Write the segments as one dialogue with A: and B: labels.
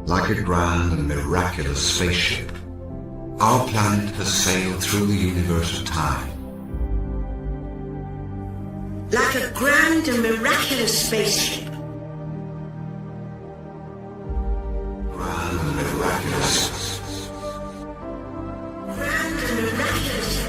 A: Like a grand and miraculous spaceship, our planet has sailed through the universe of time.
B: Like a grand and miraculous spaceship.
A: Grand and miraculous.
B: Grand and miraculous.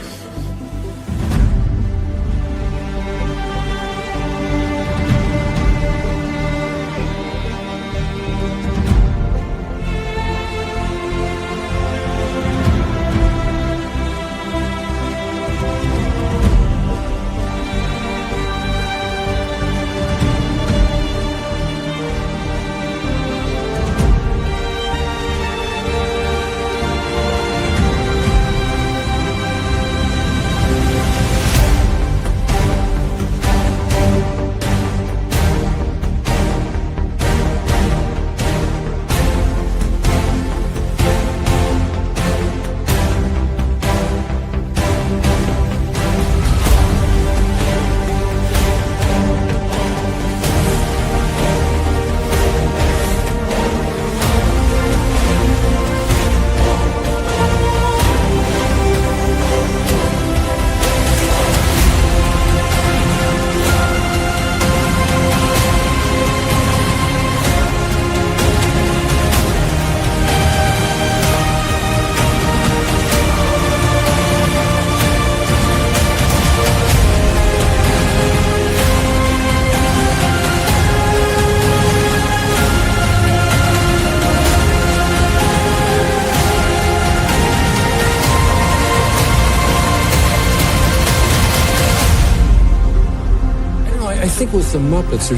C: I think with the Muppets,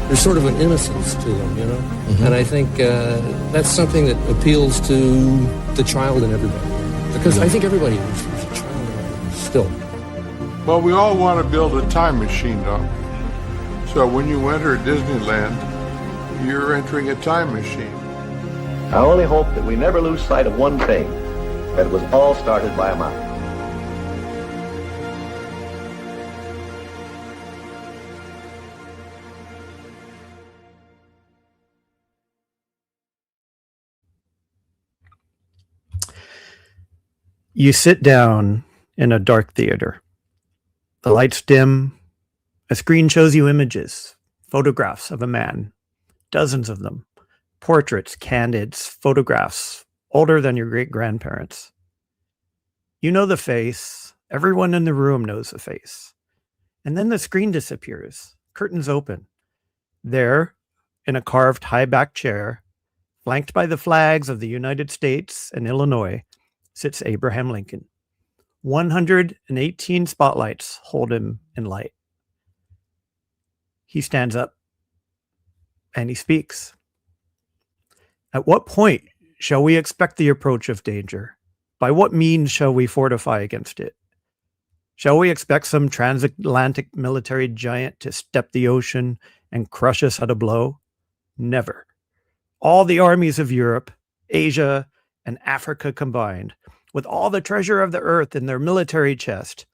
C: there's sort of an innocence to them, you know? Mm-hmm. And I think that's something that appeals to the child in everybody. Because I think everybody is a child still.
D: Well, we all want to build a time machine, Doc. So when you enter Disneyland, you're entering a time machine.
E: I only hope that we never lose sight of one thing, that it was all started by a mouse.
F: You sit down in a dark theater. The lights dim. A screen shows you images, photographs of a man, dozens of them, portraits, candids, photographs, older than your great-grandparents. You know the face. Everyone in the room knows the face. And then the screen disappears. Curtains open. There, in a carved high-backed chair, flanked by the flags of the United States and Illinois, sits Abraham Lincoln. 118 spotlights hold him in light. He stands up and he speaks. At what point shall we expect the approach of danger? By what means shall we fortify against it? Shall we expect some transatlantic military giant to step the ocean and crush us at a blow? Never. All the armies of Europe, Asia, and Africa combined, with all the treasure of the earth in their military chest,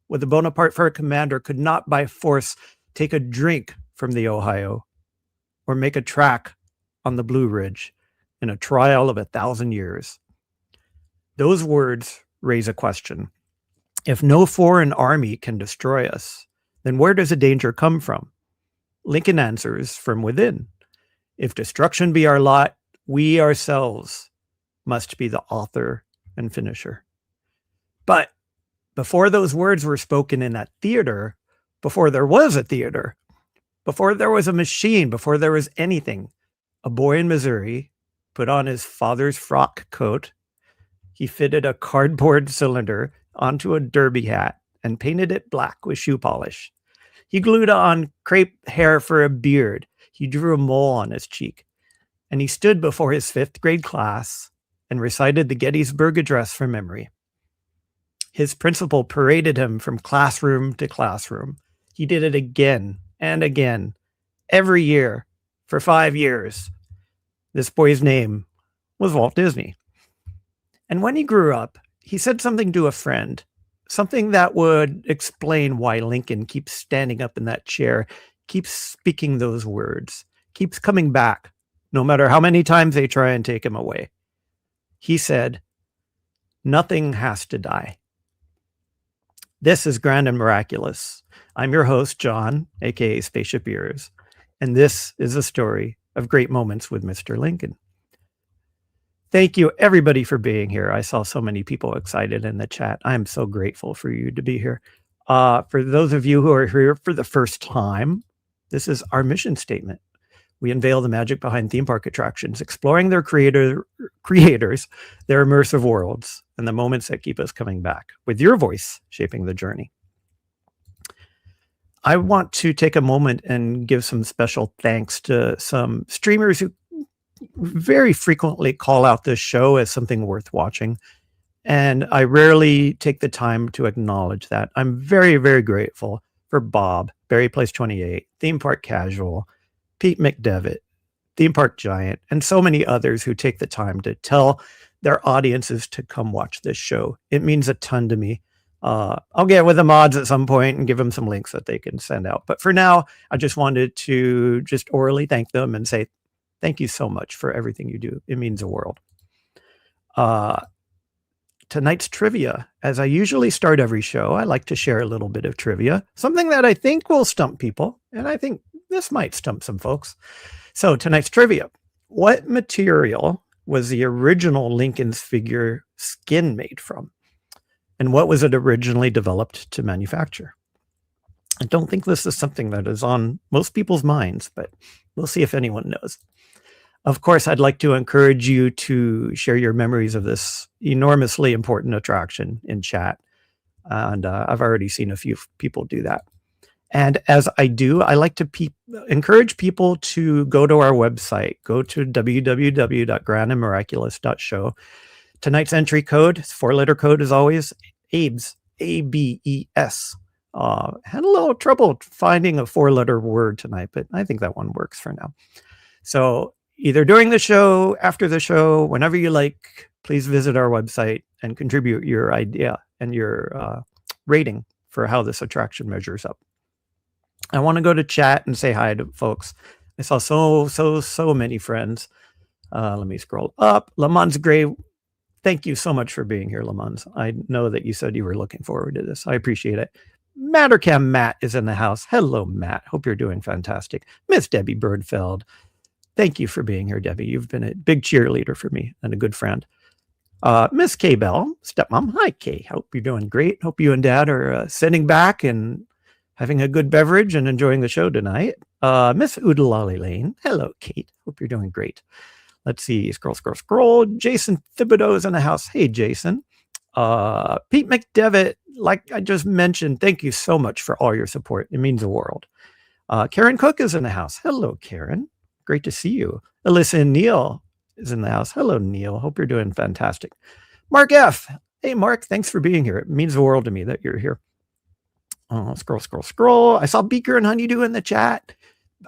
F: with the Bonaparte for a commander, could not by force take a drink from the Ohio or make a track on the Blue Ridge in a trial of 1,000 years. Those words raise a question. If no foreign army can destroy us, then where does the danger come from? Lincoln answers, from within. If destruction be our lot, we ourselves must be the author and finisher. But before those words were spoken in that theater, before there was a theater, before there was a machine, before there was anything, a boy in Missouri put on his father's frock coat. He fitted a cardboard cylinder onto a derby hat and painted it black with shoe polish. He glued on crepe hair for a beard. He drew a mole on his cheek. And he stood before his 5th grade class and recited the Gettysburg Address from memory. His principal paraded him from classroom to classroom. He did it again and again, every year, for 5 years. This boy's name was Walt Disney. And when he grew up, he said something to a friend, something that would explain why Lincoln keeps standing up in that chair, keeps speaking those words, keeps coming back no matter how many times they try and take him away. He said, "Nothing has to die." This is Grand and Miraculous. I'm your host, John, aka Spaceship Ears, and this is a story of great moments with Mr. Lincoln. Thank you, everybody, for being here. I saw so many people excited in the chat. I'm so grateful for you to be here. For those of you who are here for the first time, this is our mission statement. We unveil the magic behind theme park attractions, exploring their creators, their immersive worlds, and the moments that keep us coming back, with your voice shaping the journey. I want to take a moment and give some special thanks to some streamers who very frequently call out this show as something worth watching. And I rarely take the time to acknowledge that. I'm very, very grateful for Bob, Barry Place 28, Theme Park Casual, Pete McDevitt, Theme Park Giant, and so many others who take the time to tell their audiences to come watch this show. It means a ton to me. I'll get with the mods at some point and give them some links that they can send out. But for now, I just wanted to just orally thank them and say, thank you so much for everything you do. It means the world. Tonight's trivia, as I usually start every show, I like to share a little bit of trivia, something that I think will stump people, and I think this might stump some folks. So tonight's trivia: what material was the original Lincoln's figure skin made from? And what was it originally developed to manufacture? I don't think this is something that is on most people's minds, but we'll see if anyone knows. Of course, I'd like to encourage you to share your memories of this enormously important attraction in chat. And I've already seen a few people do that. And as I do, I like to encourage people to go to our website, go to www.grandandmiraculous.show. Tonight's entry code, 4-letter code as always, ABES, A-B-E-S. Had a little trouble finding a 4-letter word tonight, but I think that one works for now. So either during the show, after the show, whenever you like, please visit our website and contribute your idea and your rating for how this attraction measures up. I want to go to chat and say hi to folks. I saw so many friends. Let me scroll up. Lamont Gray, thank you so much for being here, Lamont. I know that you said you were looking forward to this. I appreciate it. Mattercam Matt is in the house. Hello, Matt. Hope you're doing fantastic. Miss Debbie Birdfeld, thank you for being here, Debbie. You've been a big cheerleader for me and a good friend. Miss Kay Bell, stepmom. Hi, Kay. Hope you're doing great. Hope you and Dad are sitting back and having a good beverage and enjoying the show tonight. Miss Oodalali Lane. Hello, Kate. Hope you're doing great. Let's see. Scroll. Jason Thibodeau is in the house. Hey, Jason. Pete McDevitt, like I just mentioned, thank you so much for all your support. It means the world. Karen Cook is in the house. Hello, Karen. Great to see you. Alyssa and Neil is in the house. Hello, Neil. Hope you're doing fantastic. Mark F. Hey, Mark. Thanks for being here. It means the world to me that you're here. Scroll. I saw Beaker and Honeydew in the chat.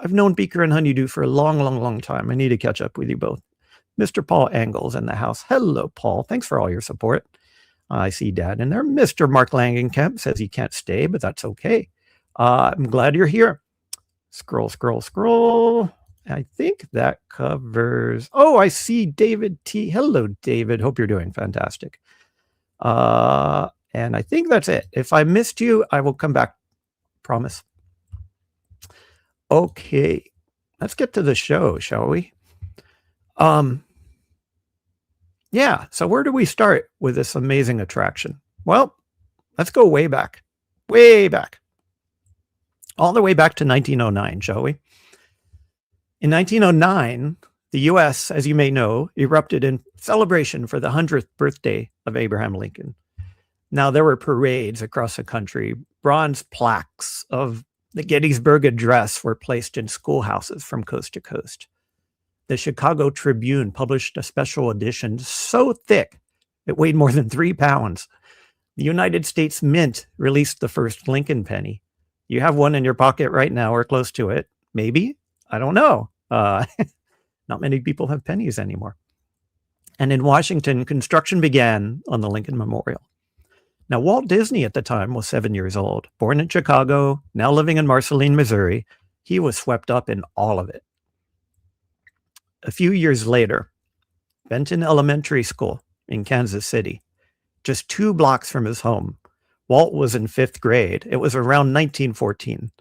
F: I've known Beaker and Honeydew for a long time. I need to catch up with you both. Mr. Paul Engels in the house. Hello, Paul. Thanks for all your support. I see Dad in there. Mr. Mark Langenkamp says he can't stay, but that's okay. I'm glad you're here. Scroll. I think that covers... Oh, I see David T. Hello, David. Hope you're doing fantastic. And I think that's it. If I missed you, I will come back. Promise. Okay. Let's get to the show, shall we? Yeah. So where do we start with this amazing attraction? Well, let's go way back. All the way back to 1909, shall we? In 1909, the U.S., as you may know, erupted in celebration for the 100th birthday of Abraham Lincoln. Now, there were parades across the country. Bronze plaques of the Gettysburg Address were placed in schoolhouses from coast to coast. The Chicago Tribune published a special edition so thick it weighed more than 3 pounds. The United States Mint released the first Lincoln penny. You have one in your pocket right now or close to it. Maybe. I don't know. Not many people have pennies anymore. And in Washington, construction began on the Lincoln Memorial. Now, Walt Disney at the time was 7 years old, born in Chicago, now living in Marceline, Missouri. He was swept up in all of it. a few years later, Benton Elementary School in Kansas City, just 2 blocks from his home. Walt was in 5th grade. It was around 1914.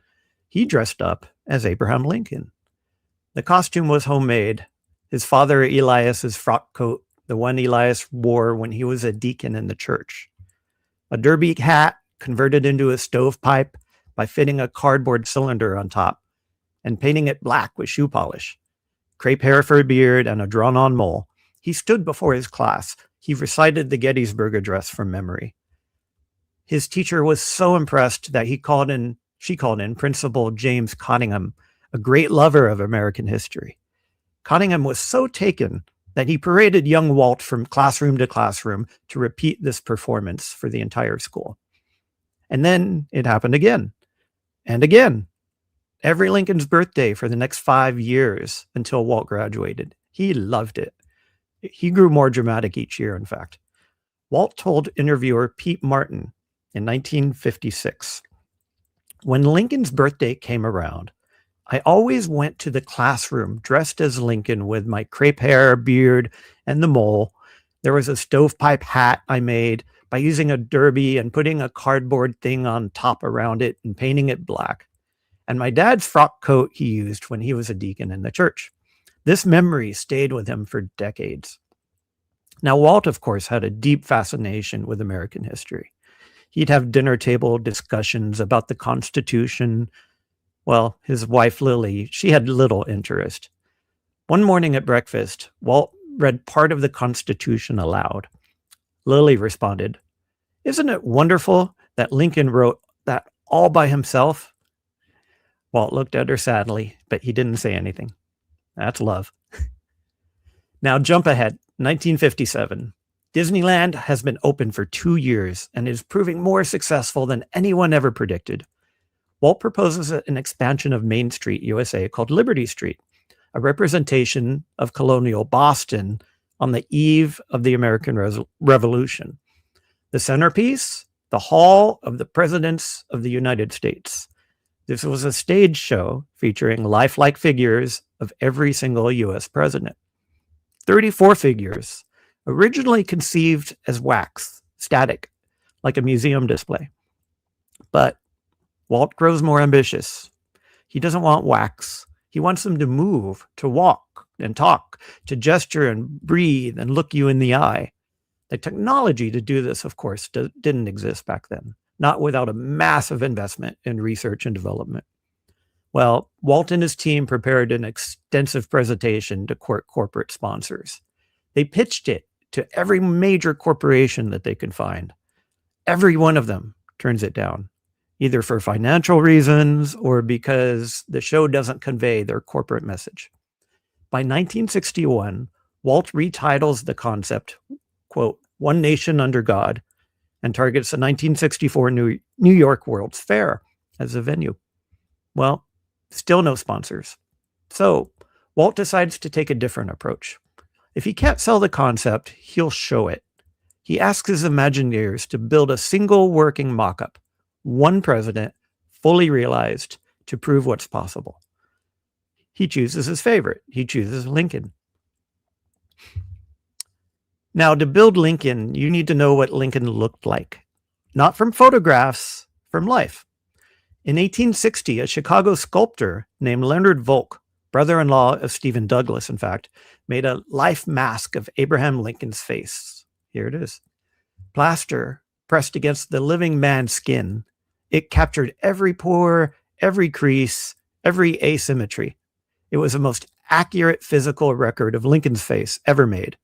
F: He dressed up as Abraham Lincoln. The costume was homemade. His father Elias's frock coat, the one Elias wore when he was a deacon in the church. A derby hat converted into a stovepipe by fitting a cardboard cylinder on top and painting it black with shoe polish. Crepe hair for a beard and a drawn-on mole. He stood before his class. He recited the Gettysburg Address from memory. His teacher was so impressed that she called in Principal James Cottingham, a great lover of American history. Cottingham was so taken that he paraded young Walt from classroom to classroom to repeat this performance for the entire school. And then it happened again and again. Every Lincoln's birthday for the next 5 years until Walt graduated. He loved it. He grew more dramatic each year, in fact. Walt told interviewer Pete Martin in 1956, "When Lincoln's birthday came around, I always went to the classroom dressed as Lincoln with my crepe hair, beard, and the mole. There was a stovepipe hat I made by using a derby and putting a cardboard thing on top around it and painting it black. And my dad's frock coat he used when he was a deacon in the church. This memory stayed with him for decades." Now, Walt, of course, had a deep fascination with American history. He'd have dinner table discussions about the Constitution. Well, his wife, Lily, she had little interest. One morning at breakfast, Walt read part of the Constitution aloud. Lily responded, "Isn't it wonderful that Lincoln wrote that all by himself?" Walt looked at her sadly, but he didn't say anything. That's love. Now jump ahead, 1957. Disneyland has been open for 2 years and is proving more successful than anyone ever predicted. Walt proposes an expansion of Main Street, USA, called Liberty Street, a representation of colonial Boston on the eve of the American Revolution. The centerpiece, the Hall of the Presidents of the United States. This was a stage show featuring lifelike figures of every single U.S. president. 34 figures, originally conceived as wax, static, like a museum display. But Walt grows more ambitious. He doesn't want wax. He wants them to move, to walk and talk, to gesture and breathe and look you in the eye. The technology to do this, of course, didn't exist back then, not without a massive investment in research and development. Well, Walt and his team prepared an extensive presentation to court corporate sponsors. They pitched it to every major corporation that they could find. Every one of them turns it down, either for financial reasons or because the show doesn't convey their corporate message. By 1961, Walt retitles the concept, quote, "One Nation Under God," and targets the 1964 New York World's Fair as a venue. Well, still no sponsors. So Walt decides to take a different approach. If he can't sell the concept, he'll show it. He asks his Imagineers to build a single working mock-up, one president, fully realized, to prove what's possible. He chooses his favorite. He chooses Lincoln. Now, to build Lincoln, you need to know what Lincoln looked like. Not from photographs, from life. In 1860, a Chicago sculptor named Leonard Volk, brother-in-law of Stephen Douglas, in fact, made a life mask of Abraham Lincoln's face. Here it is. Plaster pressed against the living man's skin. It captured every pore, every crease, every asymmetry. It was the most accurate physical record of Lincoln's face ever made.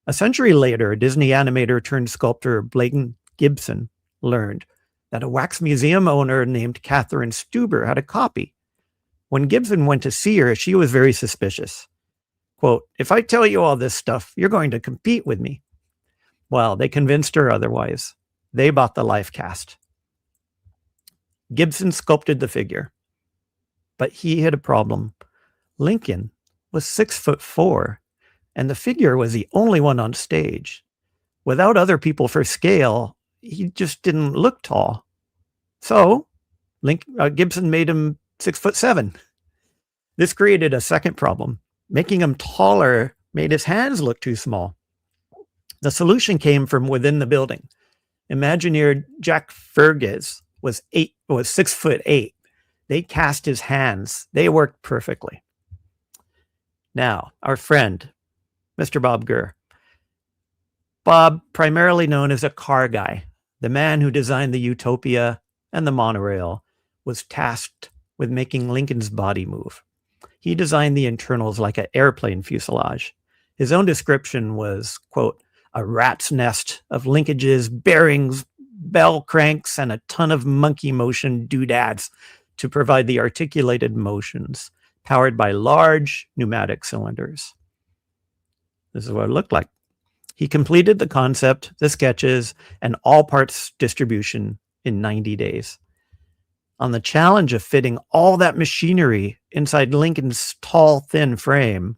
F: A century later, Disney animator turned sculptor Blaine Gibson learned that a wax museum owner named Catherine Stuber had a copy. When Gibson went to see her, she was very suspicious. Quote, "If I tell you all this stuff, you're going to compete with me." Well, they convinced her otherwise. They bought the life cast. Gibson sculpted the figure, but he had a problem. Lincoln was 6'4", and the figure was the only one on stage. Without other people for scale, he just didn't look tall. So Gibson made him 6'7". This created a second problem. Making him taller made his hands look too small. The solution came from within the building. Imagineer Jack Fergus was 6'8". They cast his hands. They worked perfectly. Now, our friend, Mr. Bob Gurr. Bob, primarily known as a car guy, the man who designed the Utopia and the monorail, was tasked with making Lincoln's body move. He designed the internals like an airplane fuselage. His own description was, quote, a rat's nest of linkages, bearings, bell cranks, and a ton of monkey motion doodads to provide the articulated motions, powered by large pneumatic cylinders. This is what it looked like. He completed the concept, the sketches, and all parts distribution in 90 days. On the challenge of fitting all that machinery inside Lincoln's tall, thin frame,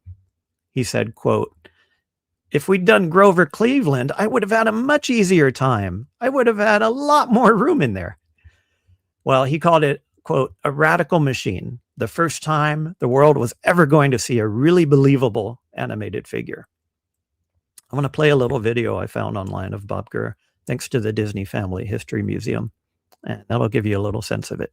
F: he said, quote, if we'd done Grover Cleveland, I would have had a much easier time. I would have had a lot more room in there. Well, he called it, quote, a radical machine, the first time the world was ever going to see a really believable animated figure. I want to play a little video I found online of Bob Gurr, thanks to the Disney Family History Museum, and that'll give you a little sense of it.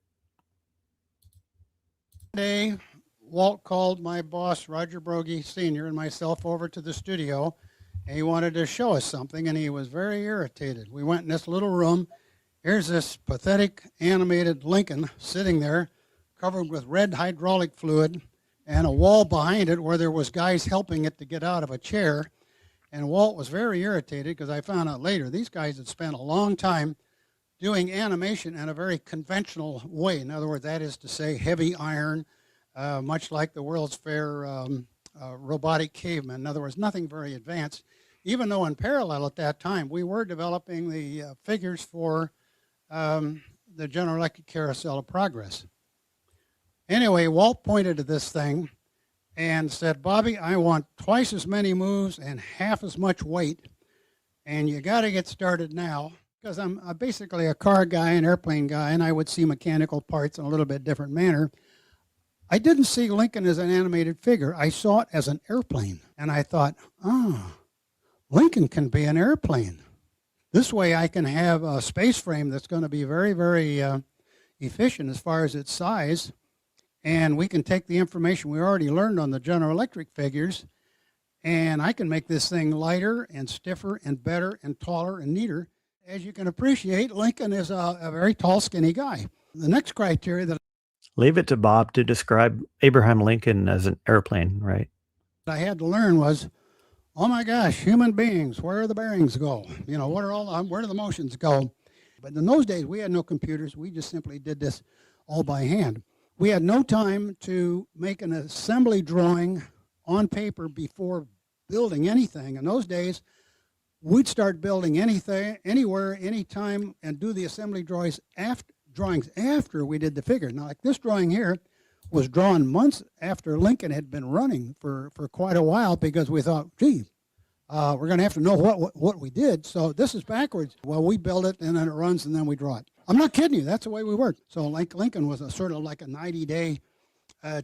G: Today, Walt called my boss, Roger Brogy Sr., and myself over to the studio, and he wanted to show us something, and he was very irritated. We went in this little room. Here's this pathetic animated Lincoln sitting there, covered with red hydraulic fluid, and a wall behind it where there was guys helping it to get out of a chair. And Walt was very irritated because I found out later these guys had spent a long time doing animation in a very conventional way. In other words, that is to say, heavy iron, much like the World's Fair robotic caveman. In other words, nothing very advanced, even though in parallel at that time, we were developing the figures for the General Electric Carousel of Progress. Anyway, Walt pointed to this thing and said, Bobby, I want twice as many moves and half as much weight, and you got to get started now, because I'm basically a car guy, an airplane guy, and I would see mechanical parts in a little bit different manner. I didn't see Lincoln as an animated figure. I saw it as an airplane, and I thought, Lincoln can be an airplane. This way I can have a space frame that's going to be very, very efficient as far as its size, and we can take the information we already learned on the General Electric figures, and I can make this thing lighter and stiffer and better and taller and neater. As you can appreciate, Lincoln is a very tall, skinny guy. The next criteria that
F: Leave it to Bob to describe Abraham Lincoln as an airplane, right?
G: I had to learn was, oh my gosh, human beings, where do the bearings go? You know, where do the motions go? But in those days, we had no computers. We just simply did this all by hand. We had no time to make an assembly drawing on paper before building anything. In those days, we'd start building anything, anywhere, anytime, and do the assembly drawings after we did the figure. Now, like this drawing here was drawn months after Lincoln had been running for quite a while, because we thought, gee, we're going to have to know what we did. So this is backwards. Well, we build it, and then it runs, and then we draw it. I'm not kidding you. That's the way we worked. So like Lincoln was a sort of like a 90-day,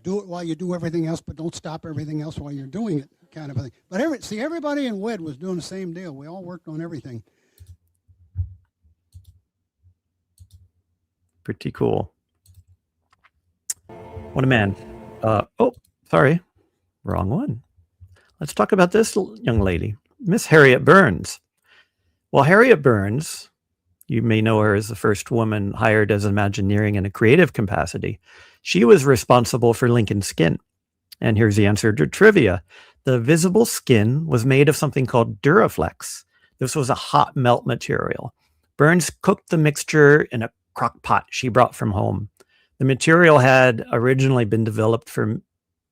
G: do it while you do everything else, but don't stop everything else while you're doing it kind of a thing. But everybody in WED was doing the same deal. We all worked on everything.
F: Pretty cool. What a man. Oh, sorry. Wrong one. Let's talk about this young lady, Miss Harriet Burns. Well, Harriet Burns, you may know her as the first woman hired as Imagineering in a creative capacity. She was responsible for Lincoln's skin. And here's the answer to trivia. The visible skin was made of something called Duraflex. This was a hot melt material. Burns cooked the mixture in a crock pot she brought from home. The material had originally been developed for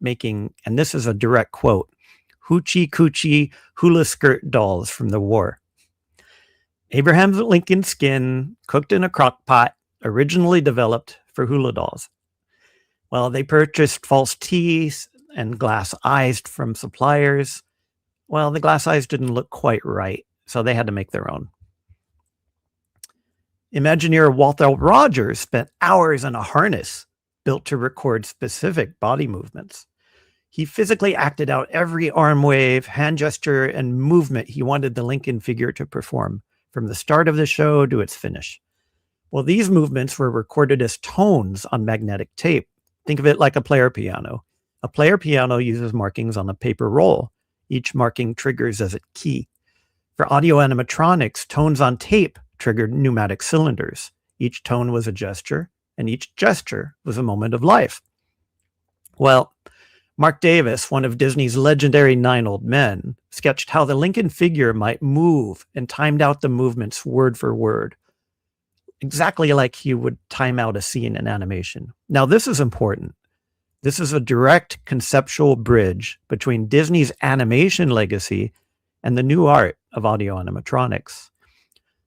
F: making, and this is a direct quote, hoochie coochie hula skirt dolls from the war. Abraham Lincoln's skin, cooked in a crock pot, originally developed for hula dolls. Well, they purchased false teeth and glass eyes from suppliers. Well, the glass eyes didn't look quite right, so they had to make their own. Imagineer Walt L. Rogers spent hours in a harness built to record specific body movements. He physically acted out every arm wave, hand gesture, and movement he wanted the Lincoln figure to perform, from the start of the show to its finish. Well, these movements were recorded as tones on magnetic tape. Think of it like a player piano. A player piano uses markings on a paper roll. Each marking triggers as a key. For audio animatronics, tones on tape triggered pneumatic cylinders. Each tone was a gesture, and each gesture was a moment of life. Well, Mark Davis, one of Disney's legendary 9 Old Men, sketched how the Lincoln figure might move and timed out the movements word for word, exactly like he would time out a scene in animation. Now, this is important. This is a direct conceptual bridge between Disney's animation legacy and the new art of audio animatronics.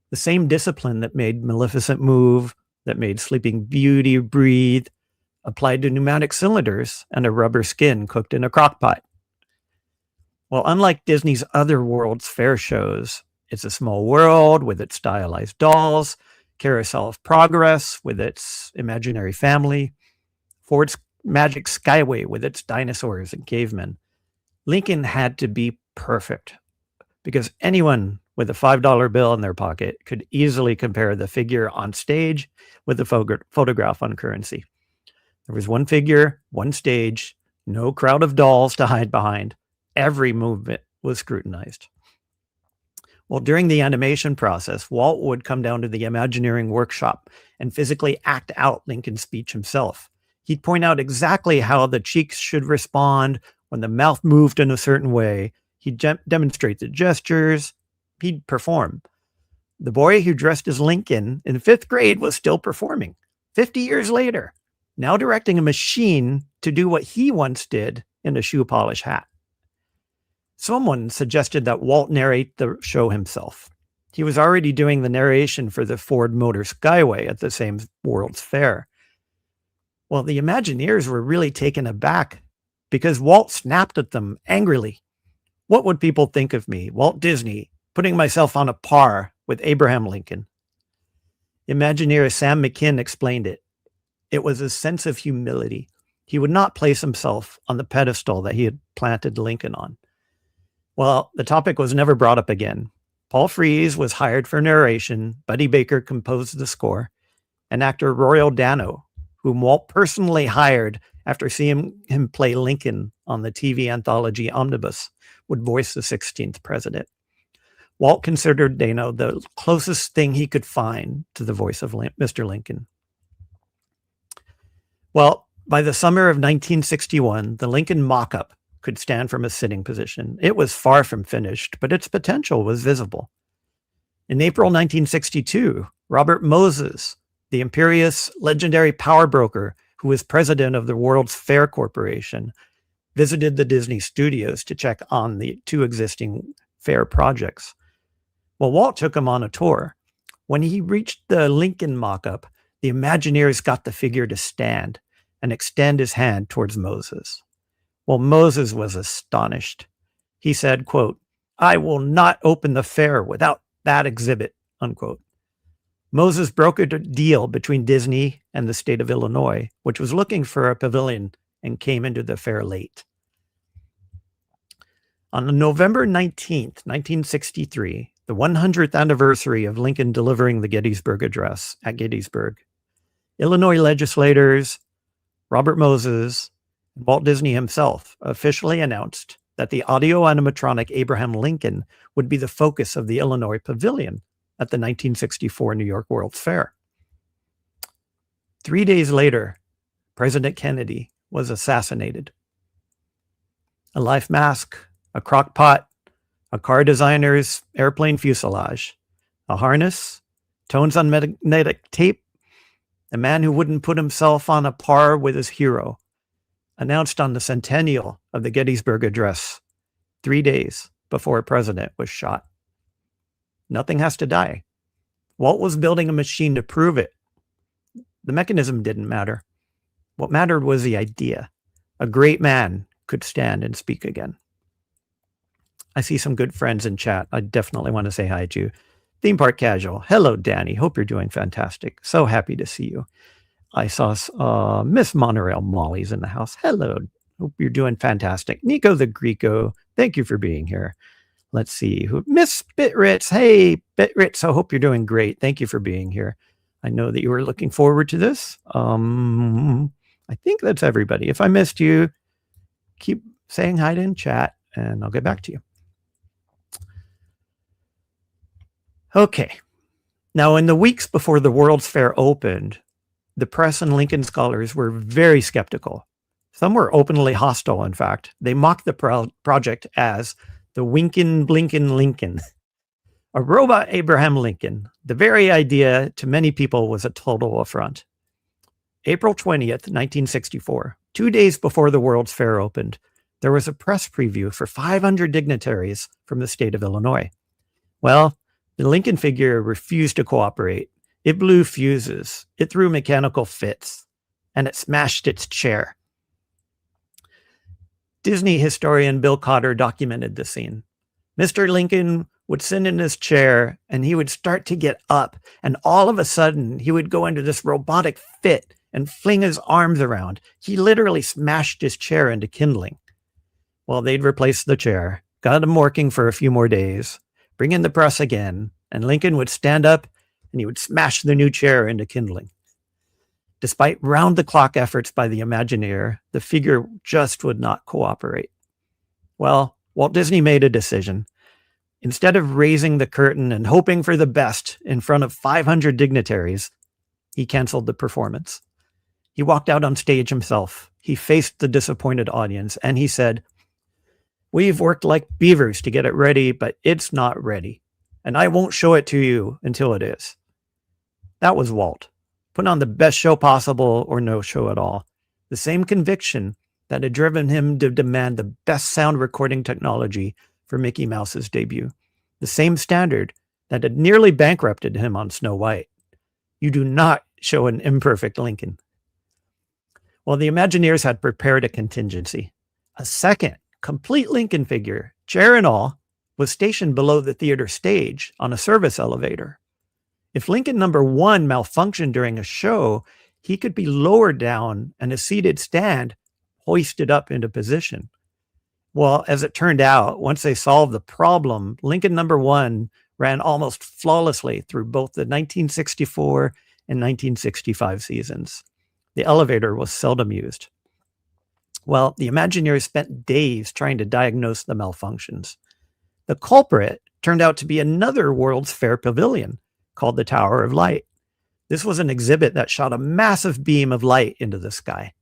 F: The same discipline that made Maleficent move, that made Sleeping Beauty breathe, applied to pneumatic cylinders and a rubber skin cooked in a crock pot. Well, unlike Disney's other World's Fair shows, It's a Small World with its stylized dolls, Carousel of Progress with its imaginary family, Ford's Magic Skyway with its dinosaurs and cavemen, Lincoln had to be perfect because anyone with a $5 bill in their pocket could easily compare the figure on stage with the photograph on currency. There was one figure, one stage, no crowd of dolls to hide behind. Every movement was scrutinized. Well, during the animation process, Walt would come down to the Imagineering workshop and physically act out Lincoln's speech himself. He'd point out exactly how the cheeks should respond when the mouth moved in a certain way. He'd demonstrate the gestures. He'd perform. The boy who dressed as Lincoln in 5th grade was still performing 50 years later, now directing a machine to do what he once did in a shoe polish hat. Someone suggested that Walt narrate the show himself. He was already doing the narration for the Ford Motor Skyway at the same World's Fair. Well, the Imagineers were really taken aback because Walt snapped at them angrily. What would people think of me, Walt Disney, putting myself on a par with Abraham Lincoln? Imagineer Sam McKinn explained it. It was a sense of humility. He would not place himself on the pedestal that he had planted Lincoln on. Well, the topic was never brought up again. Paul Frees was hired for narration. Buddy Baker composed the score. And actor Royal Dano, whom Walt personally hired after seeing him play Lincoln on the TV anthology Omnibus, would voice the 16th president. Walt considered Dano the closest thing he could find to the voice of Mr. Lincoln. Well, by the summer of 1961, the Lincoln mock-up could stand from a sitting position. It was far from finished, but its potential was visible. In April 1962, Robert Moses, the imperious legendary power broker who was president of the World's Fair Corporation, visited the Disney studios to check on the 2 existing fair projects. Well, Walt took him on a tour. When he reached the Lincoln mock-up, the Imagineers got the figure to stand and extend his hand towards Moses. Well, Moses was astonished. He said, quote, "I will not open the fair without that exhibit," unquote. Moses brokered a deal between Disney and the state of Illinois, which was looking for a pavilion and came into the fair late. On November 19th, 1963, the 100th anniversary of Lincoln delivering the Gettysburg Address at Gettysburg, Illinois legislators, Robert Moses, and Walt Disney himself officially announced that the audio animatronic Abraham Lincoln would be the focus of the Illinois Pavilion at the 1964 New York World's Fair. 3 days later, President Kennedy was assassinated. A life mask, a crock pot, a car designer's airplane fuselage, a harness, tones on magnetic tape, a man who wouldn't put himself on a par with his hero, announced on the centennial of the Gettysburg Address 3 days before a president was shot. Nothing has to die. Walt was building a machine to prove it. The mechanism didn't matter. What mattered was the idea. A great man could stand and speak again. I see some good friends in chat. I definitely want to say hi to you. Theme Park Casual. Hello, Danny. Hope you're doing fantastic. So happy to see you. I saw Miss Monorail Molly's in the house. Hello, Hope you're doing fantastic. Nico the Greco, thank you for being here. Let's see. Miss Bitritz. Hey, Bitritz, I hope you're doing great. Thank you for being here. I know that you were looking forward to this. I think that's everybody. If I missed you, keep saying hi in chat, and I'll get back to you. Okay. Now, in the weeks before the World's Fair opened, the press and Lincoln scholars were very skeptical. Some were openly hostile, in fact. They mocked the project as the Winkin' Blinkin' Lincoln, a robot Abraham Lincoln. The very idea to many people was a total affront. April 20th, 1964, 2 days before the World's Fair opened, there was a press preview for 500 dignitaries from the state of Illinois. Well, the Lincoln figure refused to cooperate. It blew fuses, it threw mechanical fits, and it smashed its chair. Disney historian Bill Cotter documented the scene. Mr. Lincoln would sit in his chair and he would start to get up, and all of a sudden he would go into this robotic fit and fling his arms around. He literally smashed his chair into kindling. Well, they'd replace the chair, got him working for a few more days, bring in the press again, and Lincoln would stand up and he would smash the new chair into kindling. Despite round-the-clock efforts by the Imagineer, the figure just would not cooperate. Well, Walt Disney made a decision. Instead of raising the curtain and hoping for the best in front of 500 dignitaries, he canceled the performance. He walked out on stage himself. He faced the disappointed audience, and he said, "We've worked like beavers to get it ready, but it's not ready. And I won't show it to you until it is." That was Walt. Put on the best show possible or no show at all. The same conviction that had driven him to demand the best sound recording technology for Mickey Mouse's debut. The same standard that had nearly bankrupted him on Snow White. You do not show an imperfect Lincoln. Well, the Imagineers had prepared a contingency. A second, complete Lincoln figure, chair and all, was stationed below the theater stage on a service elevator. If Lincoln number 1 malfunctioned during a show, he could be lowered down and a seated stand hoisted up into position. Well, as it turned out, once they solved the problem, Lincoln number 1 ran almost flawlessly through both the 1964 and 1965 seasons. The elevator was seldom used. Well, the Imagineers spent days trying to diagnose the malfunctions. The culprit turned out to be another World's Fair pavilion called the Tower of Light. This was an exhibit that shot a massive beam of light into the sky.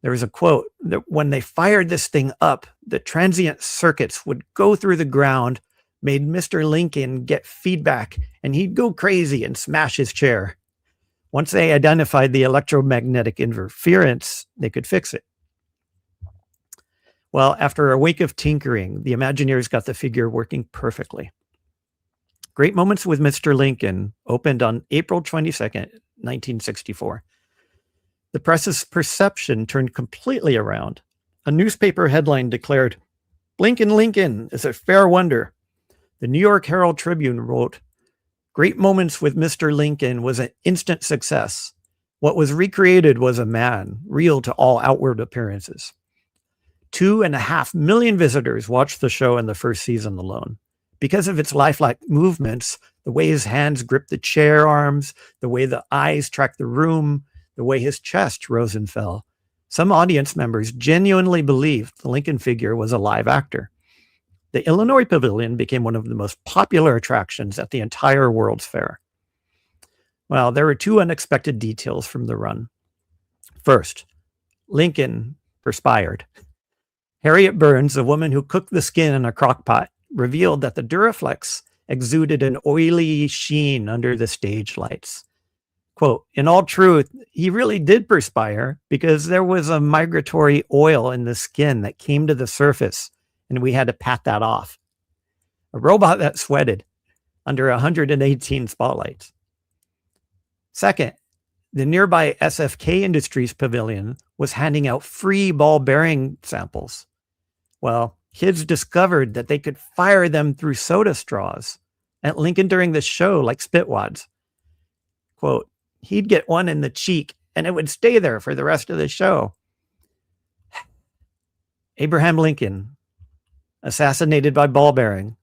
F: There was a quote that when they fired this thing up, the transient circuits would go through the ground, made Mr. Lincoln get feedback, and he'd go crazy and smash his chair. Once they identified the electromagnetic interference, they could fix it. Well, after a week of tinkering, the Imagineers got the figure working perfectly. Great Moments with Mr. Lincoln opened on April 22nd, 1964. The press's perception turned completely around. A newspaper headline declared, "Blinkin' Lincoln is a fair wonder." The New York Herald Tribune wrote, "Great Moments with Mr. Lincoln was an instant success. What was recreated was a man, real to all outward appearances." 2.5 million visitors watched the show in the first season alone. Because of its lifelike movements, the way his hands gripped the chair arms, the way the eyes tracked the room, the way his chest rose and fell, some audience members genuinely believed the Lincoln figure was a live actor. The Illinois Pavilion became one of the most popular attractions at the entire World's Fair. Well, there were 2 unexpected details from the run. First, Lincoln perspired. Harriet Burns, a woman who cooked the skin in a crock pot, revealed that the Duraflex exuded an oily sheen under the stage lights. Quote, "In all truth, he really did perspire because there was a migratory oil in the skin that came to the surface and we had to pat that off." A robot that sweated under 118 spotlights. Second, the nearby SFK Industries Pavilion was handing out free ball bearing samples. Well, kids discovered that they could fire them through soda straws at Lincoln during the show like spitwads. Quote, "He'd get one in the cheek and it would stay there for the rest of the show." Abraham Lincoln, assassinated by ball bearing,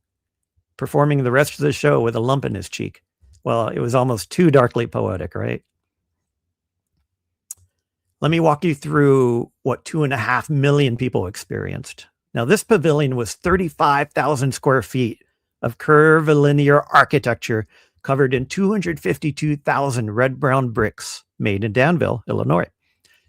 F: performing the rest of the show with a lump in his cheek. Well, it was almost too darkly poetic, right? Let me walk you through what 2.5 million people experienced. Now, this pavilion was 35,000 square feet of curvilinear architecture covered in 252,000 red-brown bricks made in Danville, Illinois.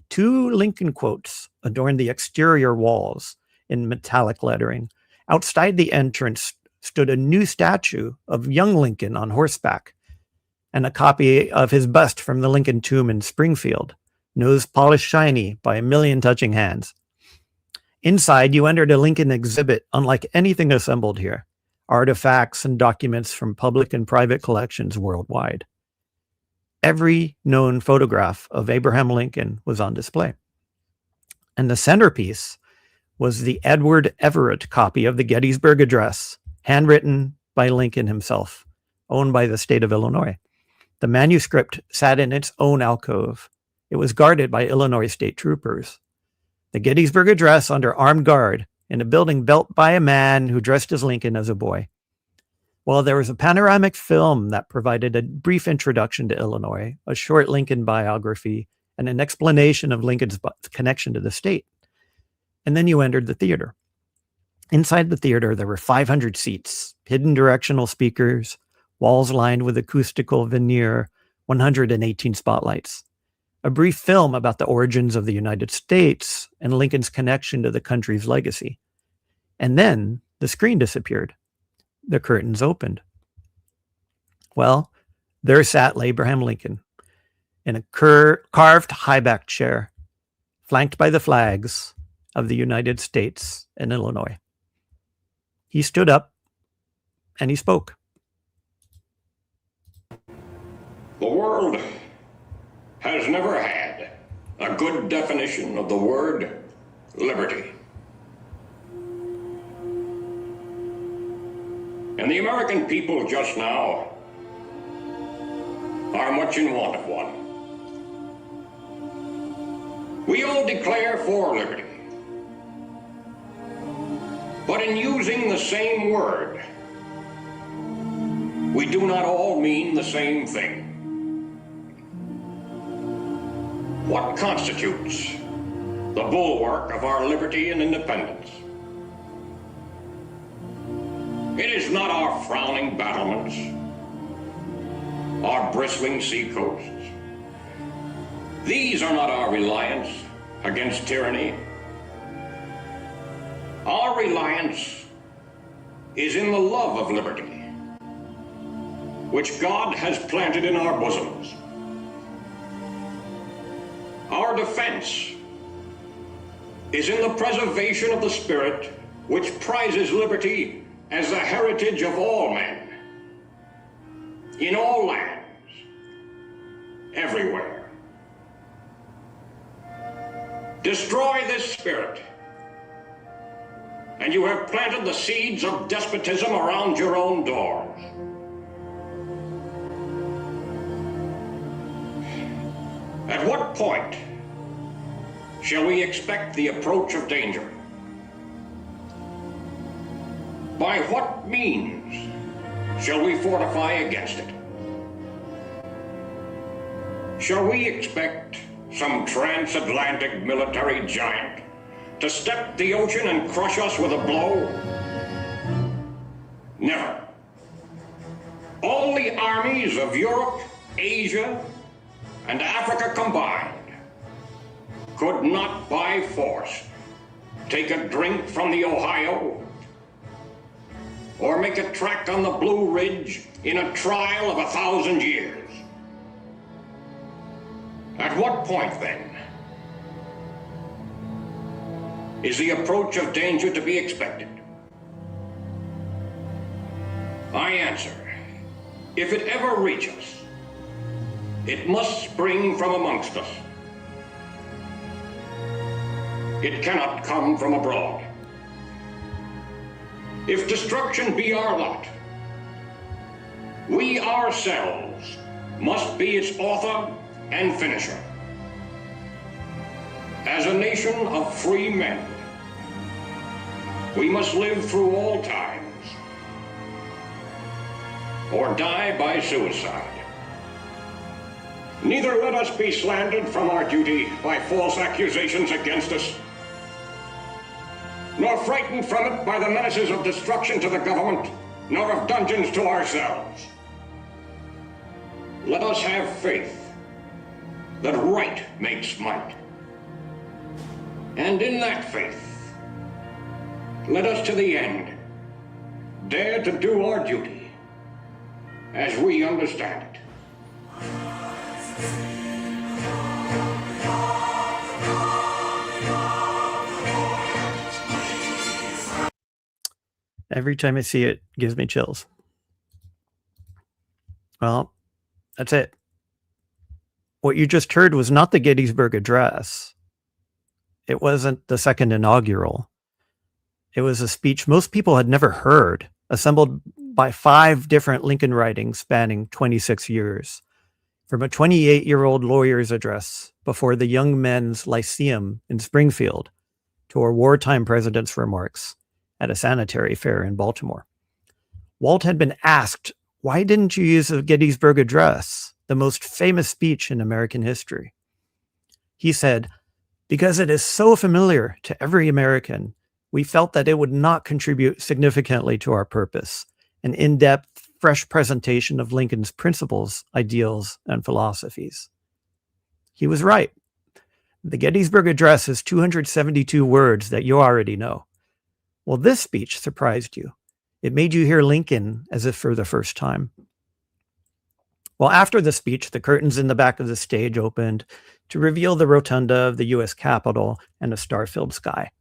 F: 2 Lincoln quotes adorned the exterior walls in metallic lettering. Outside the entrance stood a new statue of young Lincoln on horseback and a copy of his bust from the Lincoln tomb in Springfield, nose polished shiny by a million touching hands. Inside, you entered a Lincoln exhibit unlike anything assembled here, artifacts and documents from public and private collections worldwide. Every known photograph of Abraham Lincoln was on display. And the centerpiece was the Edward Everett copy of the Gettysburg Address, handwritten by Lincoln himself, owned by the state of Illinois. The manuscript sat in its own alcove. It was guarded by Illinois state troopers. The Gettysburg Address under armed guard in a building built by a man who dressed as Lincoln as a boy. Well, there was a panoramic film that provided a brief introduction to Illinois, a short Lincoln biography, and an explanation of Lincoln's connection to the state. And then you entered the theater. Inside the theater, there were 500 seats, hidden directional speakers, walls lined with acoustical veneer, 118 spotlights. A brief film about the origins of the United States and Lincoln's connection to the country's legacy. And then the screen disappeared. The curtains opened. Well, there sat Abraham Lincoln in a carved high-backed chair, flanked by the flags of the United States and Illinois. He stood up and he spoke.
H: The world has never had a good definition of the word liberty. And the American people just now are much in want of one. We all declare for liberty, but in using the same word, we do not all mean the same thing. What constitutes the bulwark of our liberty and independence? It is not our frowning battlements, our bristling seacoasts. These are not our reliance against tyranny. Our reliance is in the love of liberty, which God has planted in our bosoms. Our defense is in the preservation of the spirit which prizes liberty as the heritage of all men, in all lands, everywhere. Destroy this spirit, and you have planted the seeds of despotism around your own doors. At what point shall we expect the approach of danger? By what means shall we fortify against it? Shall we expect some transatlantic military giant to step the ocean and crush us with a blow? Never. All the armies of Europe, Asia, and Africa combined could not by force take a drink from the Ohio or make a track on the Blue Ridge in a trial of 1,000 years. At what point, then, is the approach of danger to be expected? I answer, if it ever reach us, it must spring from amongst us. It cannot come from abroad. If destruction be our lot, we ourselves must be its author and finisher. As a nation of free men, we must live through all times or die by suicide. Neither let us be slandered from our duty by false accusations against us, nor frightened from it by the menaces of destruction to the government, nor of dungeons to ourselves. Let us have faith that right makes might. And in that faith, let us to the end dare to do our duty as we understand it.
F: Every time I see it, gives me chills. Well, that's it. What you just heard was not the Gettysburg Address. It wasn't the second inaugural. It was a speech most people had never heard, assembled by 5 different Lincoln writings spanning 26 years. From a 28-year-old lawyer's address before the Young Men's Lyceum in Springfield to a wartime president's remarks at a sanitary fair in Baltimore. Walt had been asked, why didn't you use the Gettysburg Address, the most famous speech in American history? He said, because it is so familiar to every American, we felt that it would not contribute significantly to our purpose, an in-depth, fresh presentation of Lincoln's principles, ideals, and philosophies. He was right. The Gettysburg Address is 272 words that you already know. Well, this speech surprised you. It made you hear Lincoln as if for the first time. Well, after the speech, the curtains in the back of the stage opened to reveal the rotunda of the U.S. Capitol and a star-filled sky.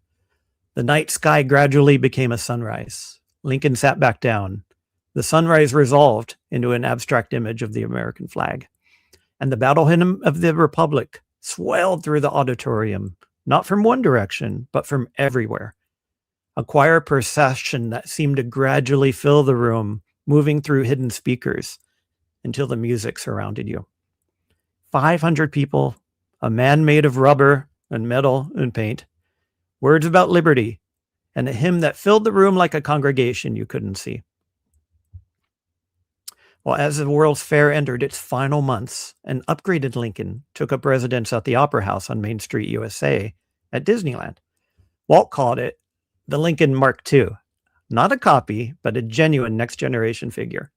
F: The night sky gradually became a sunrise. Lincoln sat back down. The sunrise resolved into an abstract image of the American flag. And the battle hymn of the Republic swelled through the auditorium, not from one direction, but from everywhere. A choir procession that seemed to gradually fill the room, moving through hidden speakers until the music surrounded you. 500 people, a man made of rubber and metal and paint, words about liberty, and a hymn that filled the room like a congregation you couldn't see. Well, as the World's Fair entered its final months, an upgraded Lincoln took up residence at the Opera House on Main Street, USA, at Disneyland. Walt called it the Lincoln Mark II. Not a copy, but a genuine next-generation figure.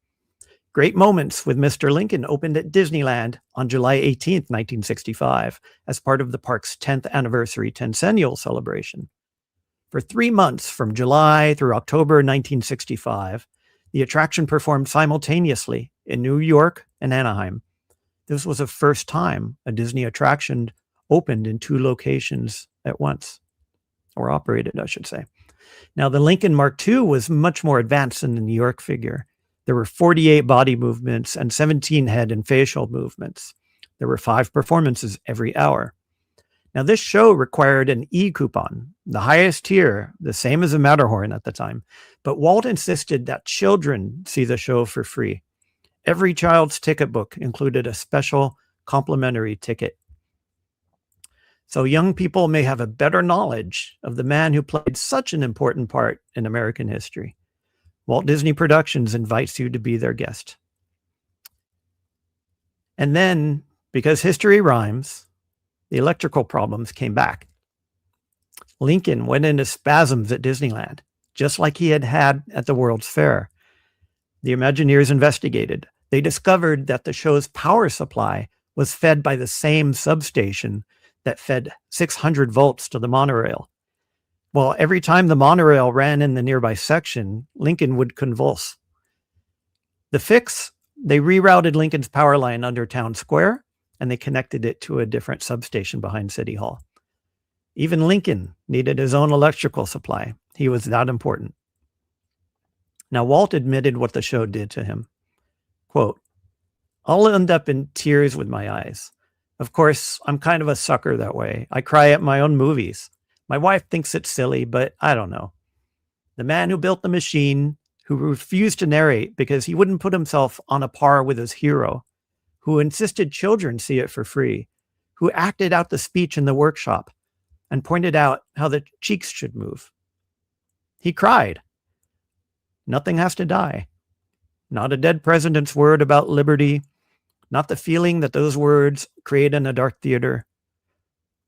F: Great Moments with Mr. Lincoln opened at Disneyland on July 18, 1965, as part of the park's 10th anniversary tencennial celebration. For 3 months, from July through October 1965, the attraction performed simultaneously in New York and Anaheim. This was the first time a Disney attraction opened in 2 locations at once, or operated, I should say. Now, the Lincoln Mark II was much more advanced than the New York figure. There were 48 body movements and 17 head and facial movements. There were 5 performances every hour. Now, this show required an E-coupon, the highest tier, the same as a Matterhorn at the time. But Walt insisted that children see the show for free. Every child's ticket book included a special complimentary ticket. So young people may have a better knowledge of the man who played such an important part in American history. Walt Disney Productions invites you to be their guest. And then, because history rhymes, the electrical problems came back. Lincoln went into spasms at Disneyland, just like he had had at the World's Fair. The Imagineers investigated. They discovered that the show's power supply was fed by the same substation that fed 600 volts to the monorail. Well, every time the monorail ran in the nearby section, Lincoln would convulse. The fix, they rerouted Lincoln's power line under Town Square, and they connected it to a different substation behind City Hall. Even Lincoln needed his own electrical supply. He was that important. Now, Walt admitted what the show did to him. Quote, "I'll end up in tears with my eyes. Of course, I'm kind of a sucker that way. I cry at my own movies. My wife thinks it's silly, but I don't know. The man who built the machine, who refused to narrate because he wouldn't put himself on a par with his hero, who insisted children see it for free, who acted out the speech in the workshop and pointed out how the cheeks should move. He cried. Nothing has to die. Not a dead president's word about liberty, not the feeling that those words create in a dark theater.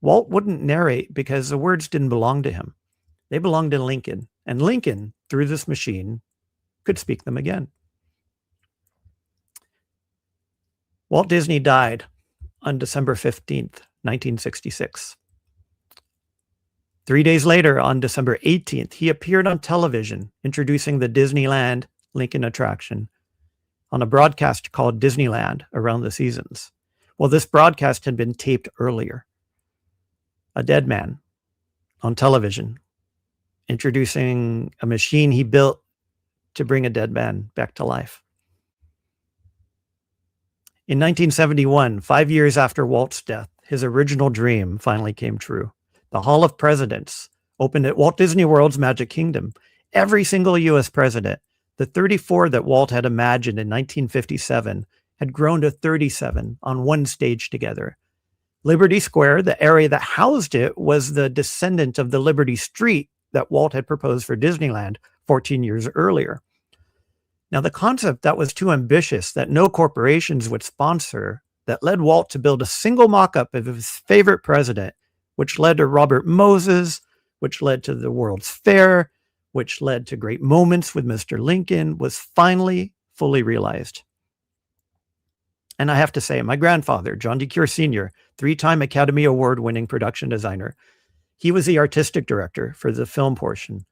F: Walt wouldn't narrate because the words didn't belong to him. They belonged to Lincoln, and Lincoln, through this machine, could speak them again. Walt Disney died on December 15th, 1966. 3 days later, on December 18th, he appeared on television introducing the Disneyland Lincoln attraction on a broadcast called Disneyland Around the Seasons. Well, this broadcast had been taped earlier. A dead man on television introducing a machine he built to bring a dead man back to life. In 1971, 5 years after Walt's death, his original dream finally came true. The Hall of Presidents opened at Walt Disney World's Magic Kingdom. Every single U.S. president, the 34 that Walt had imagined in 1957, had grown to 37 on one stage together. Liberty Square, the area that housed it, was the descendant of the Liberty Street that Walt had proposed for Disneyland 14 years earlier. Now, the concept that was too ambitious, that no corporations would sponsor, that led Walt to build a single mock-up of his favorite president, which led to Robert Moses, which led to the World's Fair, which led to great moments with Mr. Lincoln, was finally fully realized. And I have to say, my grandfather, John DeCure Sr., 3-time Academy Award-winning production designer, he was the artistic director for the film portion.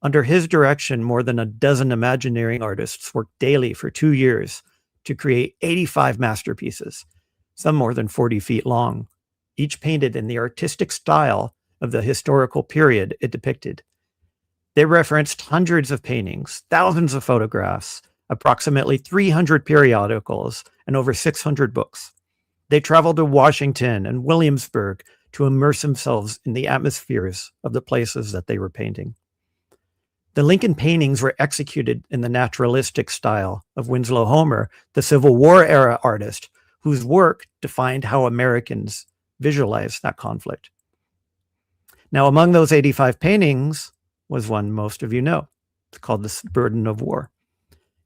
F: Under his direction, more than a dozen Imagineering artists worked daily for 2 years to create 85 masterpieces, some more than 40 feet long, each painted in the artistic style of the historical period it depicted. They referenced hundreds of paintings, thousands of photographs, approximately 300 periodicals, and over 600 books. They traveled to Washington and Williamsburg to immerse themselves in the atmospheres of the places that they were painting. The Lincoln paintings were executed in the naturalistic style of Winslow Homer, the Civil War era artist, whose work defined how Americans visualized that conflict. Now, among those 85 paintings was one most of you know. It's called The Burden of War.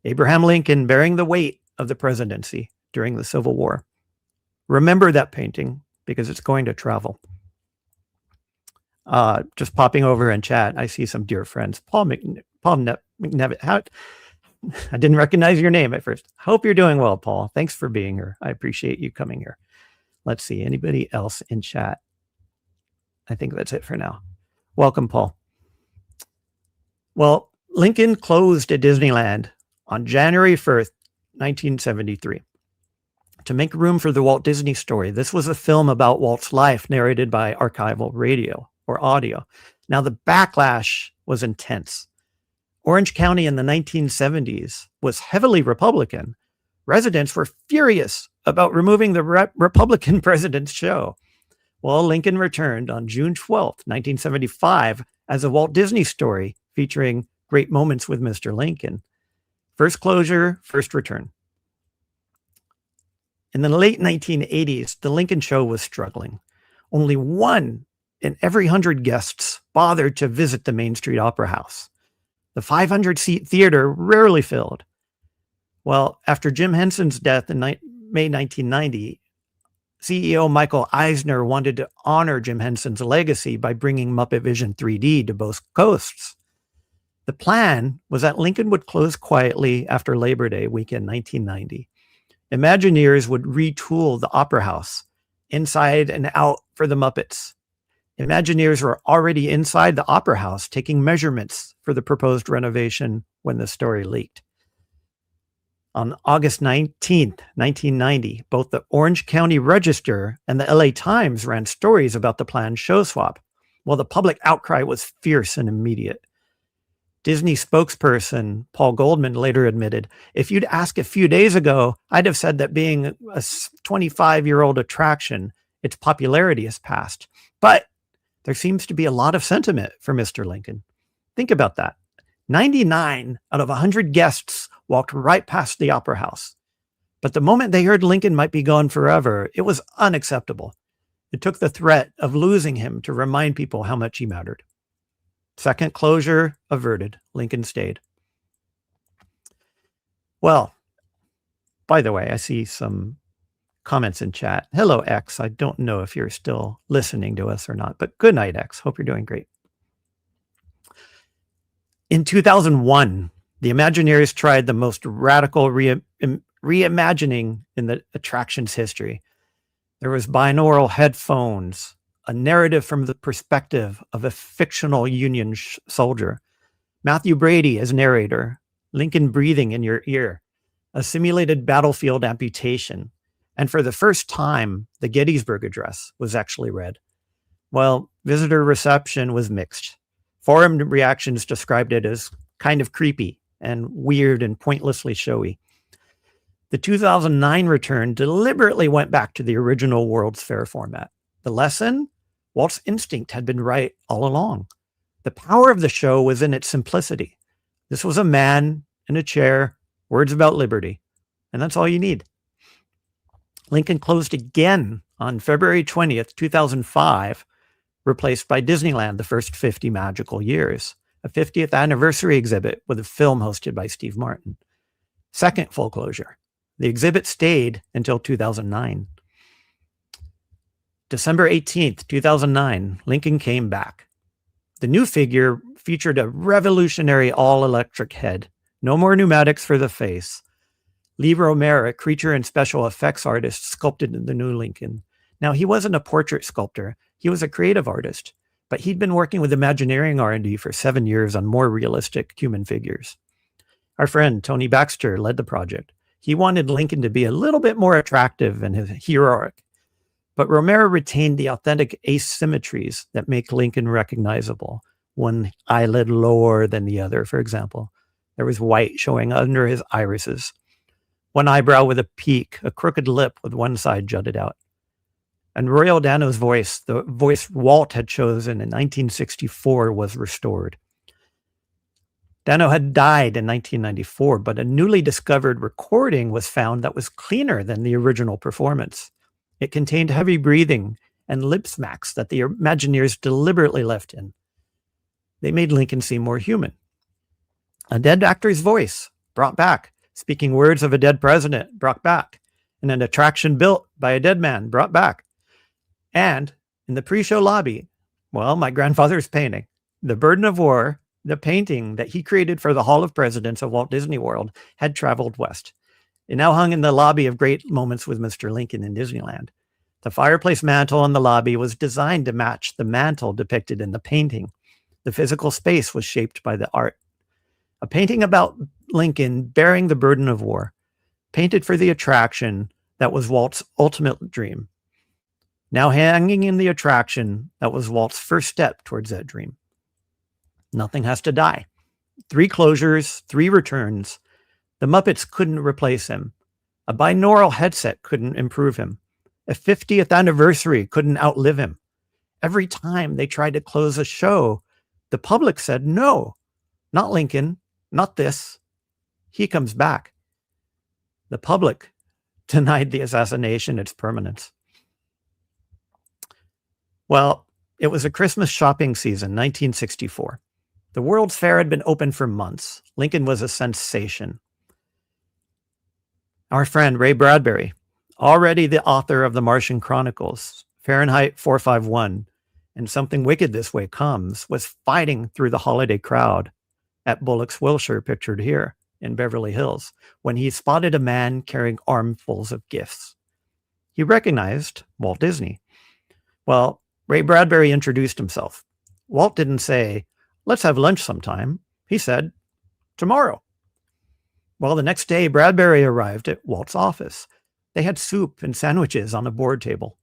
F: Abraham Lincoln bearing the weight of the presidency during the Civil War. Remember that painting because it's going to travel. Just popping over in chat, I see some dear friends. Paul McNevitt. I didn't recognize your name at first. Hope you're doing well, Paul. Thanks for being here. I appreciate you coming here. Let's see. Anybody else in chat? I think that's it for now. Welcome, Paul. Well, Lincoln closed at Disneyland on January 1st, 1973. To make room for the Walt Disney story, this was a film about Walt's life narrated by archival radio or audio. Now, the backlash was intense. Orange County in the 1970s was heavily Republican. Residents were furious about removing the Republican president's show. Well, Lincoln returned on June 12th, 1975, as a Walt Disney story featuring great moments with Mr. Lincoln. First closure, first return. In the late 1980s, the Lincoln show was struggling. Only 1 in every 100 guests bothered to visit the Main Street Opera House. The 500-seat theater rarely filled. Well, after Jim Henson's death in May 1990, CEO Michael Eisner wanted to honor Jim Henson's legacy by bringing Muppet Vision 3D to both coasts. The plan was that Lincoln would close quietly after Labor Day weekend 1990. Imagineers would retool the Opera House inside and out for the Muppets. Imagineers were already inside the Opera House taking measurements for the proposed renovation when the story leaked. On August 19th, 1990, both the Orange County Register and the LA Times ran stories about the planned show swap, while the public outcry was fierce and immediate. Disney spokesperson Paul Goldman later admitted, "If you'd asked a few days ago, I'd have said that being a 25-year-old attraction, its popularity has passed. But there seems to be a lot of sentiment for Mr. Lincoln." Think about that. 99 out of 100 guests walked right past the Opera House. But the moment they heard Lincoln might be gone forever, it was unacceptable. It took the threat of losing him to remind people how much he mattered. Second closure averted. Lincoln stayed. Well, by the way, I see some comments in chat. Hello, X. I don't know if you're still listening to us or not, but good night, X. Hope you're doing great. In 2001, the Imagineers tried the most radical reimagining in the attraction's history. There was binaural headphones, a narrative from the perspective of a fictional Union soldier, Matthew Brady as narrator, Lincoln breathing in your ear, a simulated battlefield amputation, and for the first time, the Gettysburg Address was actually read. Well, visitor reception was mixed. Forum reactions described it as kind of creepy and weird and pointlessly showy. The 2009 return deliberately went back to the original World's Fair format. The lesson? Walt's instinct had been right all along. The power of the show was in its simplicity. This was a man in a chair, words about liberty, and that's all you need. Lincoln closed again on February 20th, 2005, replaced by Disneyland, the first 50 magical years, a 50th anniversary exhibit with a film hosted by Steve Martin. Second full closure. The exhibit stayed until 2009. December 18th, 2009, Lincoln came back. The new figure featured a revolutionary all-electric head. No more pneumatics for the face. Lee Romer, a creature and special effects artist, sculpted the new Lincoln. Now, he wasn't a portrait sculptor. He was a creative artist, but he'd been working with Imagineering R&D for 7 years on more realistic human figures. Our friend Tony Baxter led the project. He wanted Lincoln to be a little bit more attractive and heroic, but Romero retained the authentic asymmetries that make Lincoln recognizable. One eyelid lower than the other, for example. There was white showing under his irises. One eyebrow with a peak, a crooked lip with one side jutted out. And Royal Dano's voice, the voice Walt had chosen in 1964, was restored. Dano had died in 1994, but a newly discovered recording was found that was cleaner than the original performance. It contained heavy breathing and lip smacks that the Imagineers deliberately left in. They made Lincoln seem more human. A dead actor's voice brought back, speaking words of a dead president brought back, and an attraction built by a dead man brought back. And in the pre-show lobby, well, my grandfather's painting, The Burden of War, the painting that he created for the Hall of Presidents of Walt Disney World, had traveled west. It now hung in the lobby of Great Moments with Mr. Lincoln in Disneyland. The fireplace mantle in the lobby was designed to match the mantle depicted in the painting. The physical space was shaped by the art. A painting about Lincoln bearing the burden of war, painted for the attraction that was Walt's ultimate dream. Now hanging in the attraction that was Walt's first step towards that dream. Nothing has to die. 3 closures, 3 returns. The Muppets couldn't replace him. A binaural headset couldn't improve him. A 50th anniversary couldn't outlive him. Every time they tried to close a show, the public said, no, not Lincoln, not this. He comes back. The public denied the assassination its permanence. Well, it was a Christmas shopping season, 1964. The World's Fair had been open for months. Lincoln was a sensation. Our friend Ray Bradbury, already the author of The Martian Chronicles, Fahrenheit 451, and Something Wicked This Way Comes, was fighting through the holiday crowd at Bullock's Wilshire, pictured here in Beverly Hills, when he spotted a man carrying armfuls of gifts. He recognized Walt Disney. Well, Ray Bradbury introduced himself. Walt didn't say, let's have lunch sometime. He said, tomorrow. Well, the next day, Bradbury arrived at Walt's office. They had soup and sandwiches on a board table.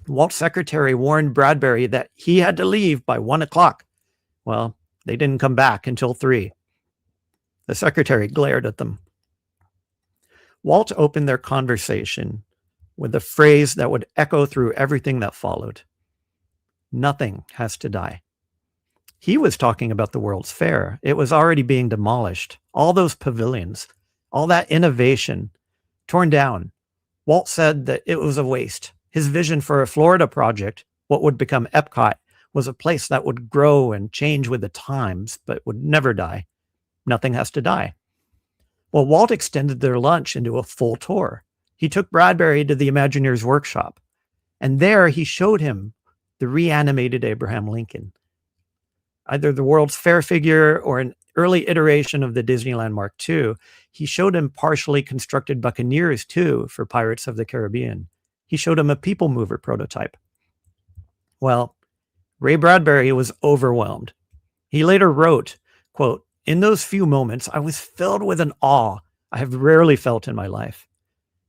F: Walt's secretary warned Bradbury that he had to leave by 1 o'clock. Well, they didn't come back until 3. The secretary glared at them. Walt opened their conversation with a phrase that would echo through everything that followed. Nothing has to die. He was talking about the World's Fair. It was already being demolished. All those pavilions, all that innovation, torn down. Walt said that it was a waste. His vision for a Florida project, what would become Epcot, was a place that would grow and change with the times, but would never die. Nothing has to die. Well, Walt extended their lunch into a full tour. He took Bradbury to the Imagineer's workshop, and there he showed him the reanimated Abraham Lincoln, either the World's Fair figure or an early iteration of the Disneyland Mark II. He showed him partially constructed Buccaneers, too, for Pirates of the Caribbean. He showed him a People Mover prototype. Well, Ray Bradbury was overwhelmed. He later wrote, quote, "In those few moments, I was filled with an awe I have rarely felt in my life."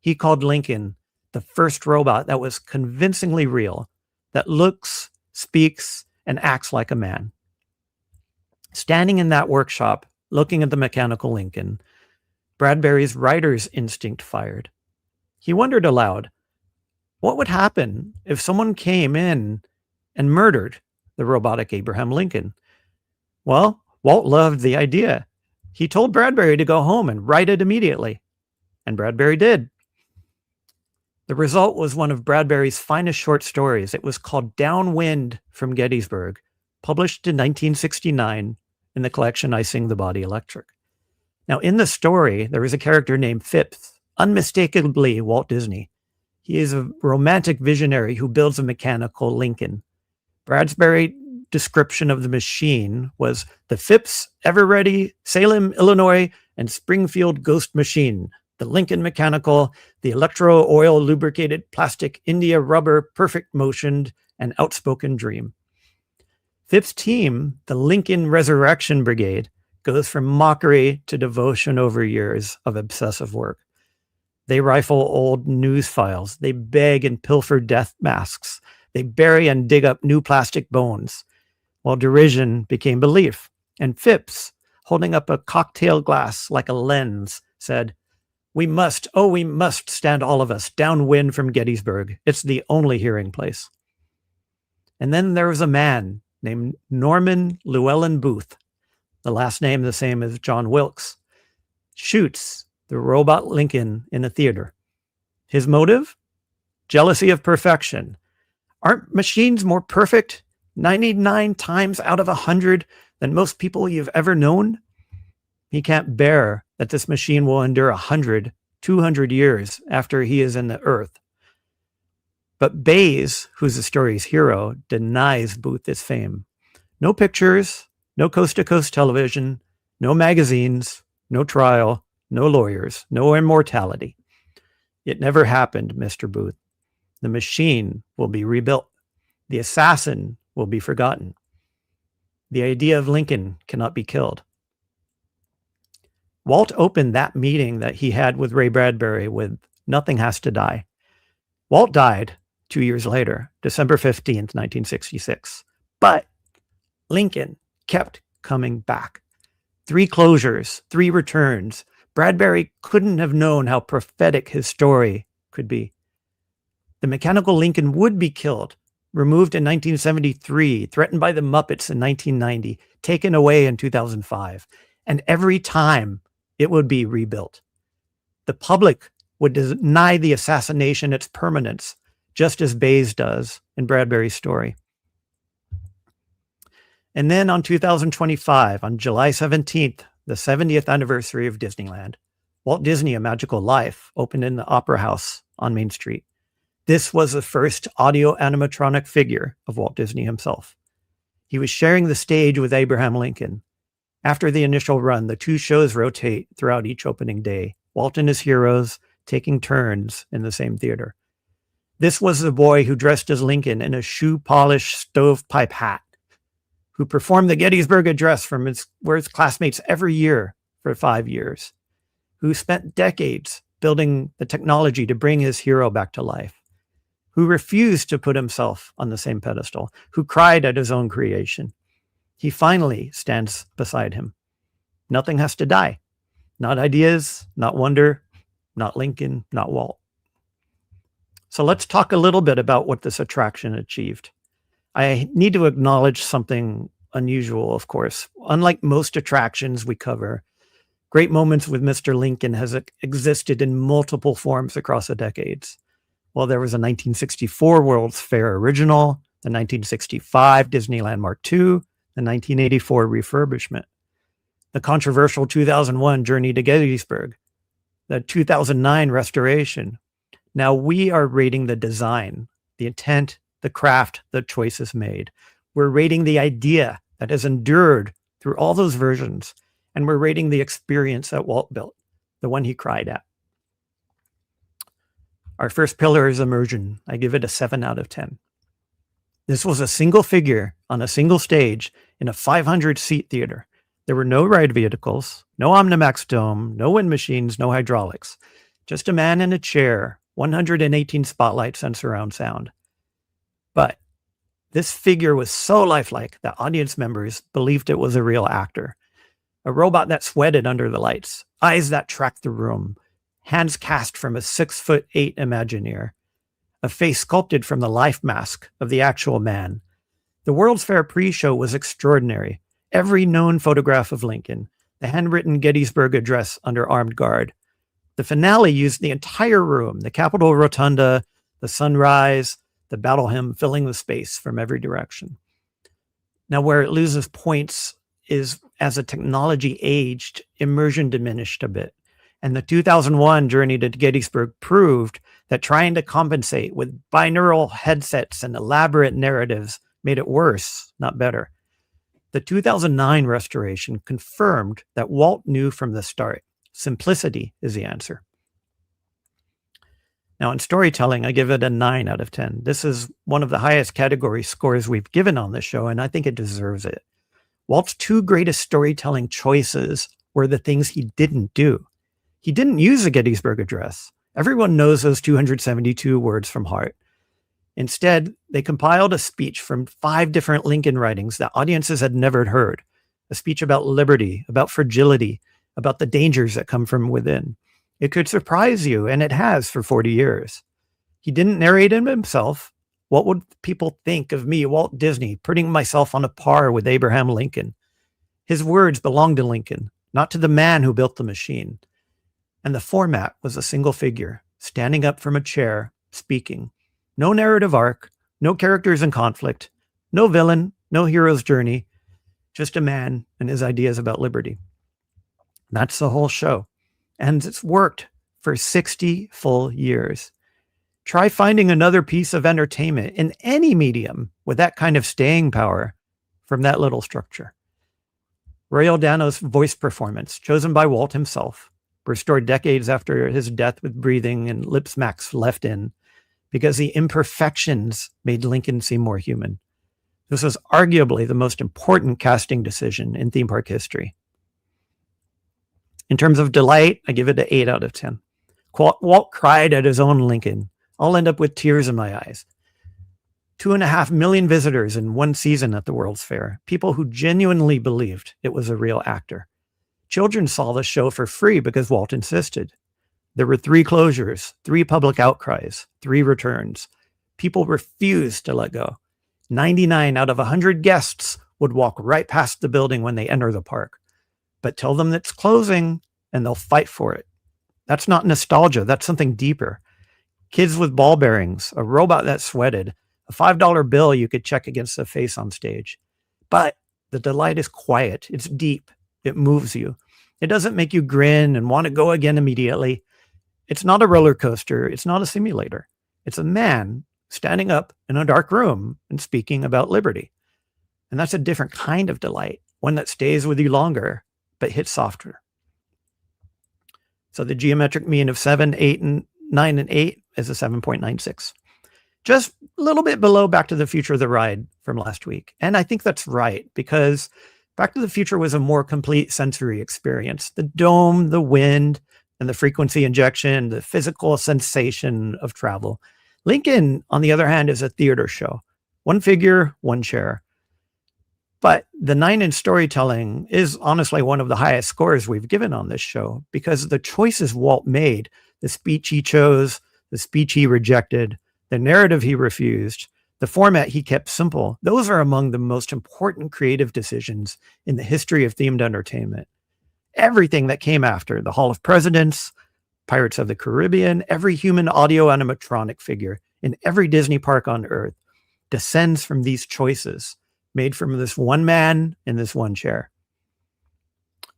F: He called Lincoln the first robot that was convincingly real, that looks, speaks, and acts like a man. Standing in that workshop, looking at the mechanical Lincoln, Bradbury's writer's instinct fired. He wondered aloud, what would happen if someone came in and murdered the robotic Abraham Lincoln? Well, Walt loved the idea. He told Bradbury to go home and write it immediately. And Bradbury did. The result was one of Bradbury's finest short stories. It was called Downwind from Gettysburg, published in 1969 in the collection I Sing the Body Electric. Now, in the story, there is a character named Phipps, unmistakably Walt Disney. He is a romantic visionary who builds a mechanical Lincoln. Bradbury's description of the machine was the Phipps Ever-Ready, Salem, Illinois, and Springfield Ghost Machine, the Lincoln Mechanical, the Electro Oil Lubricated Plastic India Rubber Perfect Motioned and Outspoken Dream. Phipps' team, the Lincoln Resurrection Brigade, goes from mockery to devotion over years of obsessive work. They rifle old news files. They beg and pilfer death masks. They bury and dig up new plastic bones, while derision became belief. And Phipps, holding up a cocktail glass like a lens, said, we must stand all of us downwind from Gettysburg. It's the only hearing place. And then there was a man named Norman Llewellyn Booth, the last name the same as John Wilkes, shoots the robot Lincoln in a theater. His motive? Jealousy of perfection. Aren't machines more perfect 99 times out of 100 than most people you've ever known? He can't bear that this machine will endure 100, 200 years after he is in the earth. But Bayes, who's the story's hero, denies Booth this fame. No pictures, no coast-to-coast television, no magazines, no trial, no lawyers, no immortality. It never happened, Mr. Booth. The machine will be rebuilt. The assassin will be forgotten. The idea of Lincoln cannot be killed. Walt opened that meeting that he had with Ray Bradbury with "Nothing has to die." Walt died 2 years later, December 15th, 1966. But Lincoln kept coming back. 3 closures, 3 returns. Bradbury couldn't have known how prophetic his story could be. The mechanical Lincoln would be killed, removed in 1973, threatened by the Muppets in 1990, taken away in 2005. And every time it would be rebuilt. The public would deny the assassination its permanence, just as Bayes does in Bradbury's story. And then on 2025, on July 17th, the 70th anniversary of Disneyland, Walt Disney: A Magical Life opened in the Opera House on Main Street. This was the first audio animatronic figure of Walt Disney himself. He was sharing the stage with Abraham Lincoln. After the initial run, the 2 shows rotate throughout each opening day, Walt and his heroes taking turns in the same theater. This was the boy who dressed as Lincoln in a shoe-polished stovepipe hat, who performed the Gettysburg Address from his classmates every year for 5 years, who spent decades building the technology to bring his hero back to life, who refused to put himself on the same pedestal, who cried at his own creation. He finally stands beside him. Nothing has to die. Not ideas, not wonder, not Lincoln, not Walt. So let's talk a little bit about what this attraction achieved. I need to acknowledge something unusual, of course. Unlike most attractions we cover, Great Moments with Mr. Lincoln has existed in multiple forms across the decades. Well, there was a 1964 World's Fair original, the 1965 Disneyland Mark II, the 1984 refurbishment, the controversial 2001 Journey to Gettysburg, the 2009 restoration. Now we are rating the design, the intent, the craft, the choices made. We're rating the idea that has endured through all those versions, and we're rating the experience that Walt built, the one he cried at. Our first pillar is immersion. I give it a 7 out of 10. This was a single figure on a single stage in a 500-seat theater. There were no ride vehicles, no Omnimax dome, no wind machines, no hydraulics. Just a man in a chair, 118 spotlights and surround sound. But this figure was so lifelike that audience members believed it was a real actor. A robot that sweated under the lights, eyes that tracked the room, hands cast from a 6'8" Imagineer, a face sculpted from the life mask of the actual man. The World's Fair pre-show was extraordinary. Every known photograph of Lincoln, the handwritten Gettysburg Address under armed guard. The finale used the entire room, the Capitol Rotunda, the sunrise, the battle hymn filling the space from every direction. Now, where it loses points is as the technology aged, immersion diminished a bit. And the 2001 Journey to Gettysburg proved that trying to compensate with binaural headsets and elaborate narratives made it worse, not better. The 2009 restoration confirmed that Walt knew from the start, simplicity is the answer. Now, in storytelling, I give it a 9 out of 10. This is one of the highest category scores we've given on this show, and I think it deserves it. Walt's two greatest storytelling choices were the things he didn't do. He didn't use the Gettysburg Address. Everyone knows those 272 words from heart. Instead, they compiled a speech from 5 different Lincoln writings that audiences had never heard. A speech about liberty, about fragility, about the dangers that come from within. It could surprise you, and it has for 40 years. He didn't narrate it himself. What would people think of me, Walt Disney, putting myself on a par with Abraham Lincoln? His words belonged to Lincoln, not to the man who built the machine. And the format was a single figure, standing up from a chair, speaking. No narrative arc, no characters in conflict, no villain, no hero's journey, just a man and his ideas about liberty. That's the whole show. And it's worked for 60 full years. Try finding another piece of entertainment in any medium with that kind of staying power from that little structure. Royal Dano's voice performance, chosen by Walt himself, restored decades after his death with breathing and lip smacks left in, because the imperfections made Lincoln seem more human. This was arguably the most important casting decision in theme park history. In terms of delight, I give it an 8 out of 10. Walt cried at his own Lincoln. I'll end up with tears in my eyes. 2.5 million visitors in one season at the World's Fair. People who genuinely believed it was a real actor. Children saw the show for free because Walt insisted. There were 3 closures, 3 public outcries, 3 returns. People refused to let go. 99 out of 100 guests would walk right past the building when they enter the park. But tell them it's closing and they'll fight for it. That's not nostalgia. That's something deeper. Kids with ball bearings, a robot that sweated, a $5 bill you could check against the face on stage. But the delight is quiet. It's deep. It moves you. It doesn't make you grin and want to go again immediately. It's not a roller coaster. It's not a simulator. It's a man standing up in a dark room and speaking about liberty. And that's a different kind of delight, one that stays with you longer, but hits softer. So the geometric mean of 7, 8, and 9, and 8 is a 7.96. Just a little bit below Back to the Future, the ride from last week. And I think that's right, because Back to the Future was a more complete sensory experience. The dome, the wind, and the frequency injection, the physical sensation of travel. Lincoln, on the other hand, is a theater show. One figure, one chair. But the 9 in storytelling is honestly one of the highest scores we've given on this show, because the choices Walt made, the speech he chose, the speech he rejected, the narrative he refused, the format he kept simple, those are among the most important creative decisions in the history of themed entertainment. Everything that came after, the Hall of Presidents, Pirates of the Caribbean, every human audio animatronic figure in every Disney park on Earth, descends from these choices made from this one man in this one chair.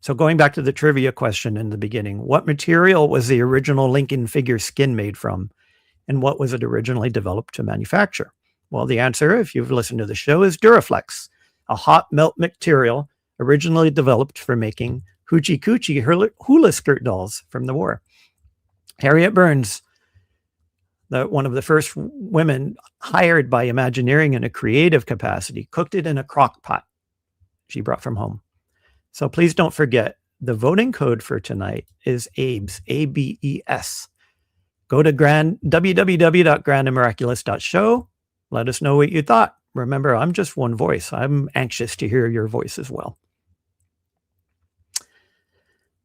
F: So going back to the trivia question in the beginning, what material was the original Lincoln figure skin made from? And what was it originally developed to manufacture? Well, the answer, if you've listened to the show, is Duraflex, a hot melt material originally developed for making hoochie coochie hula skirt dolls from the war. Harriet Burns, one of the first women hired by Imagineering in a creative capacity, cooked it in a crock pot she brought from home. So please don't forget, the voting code for tonight is ABES, A-B-E-S. Go to www.grandandmiraculous.show. Let us know what you thought. Remember, I'm just one voice. I'm anxious to hear your voice as well.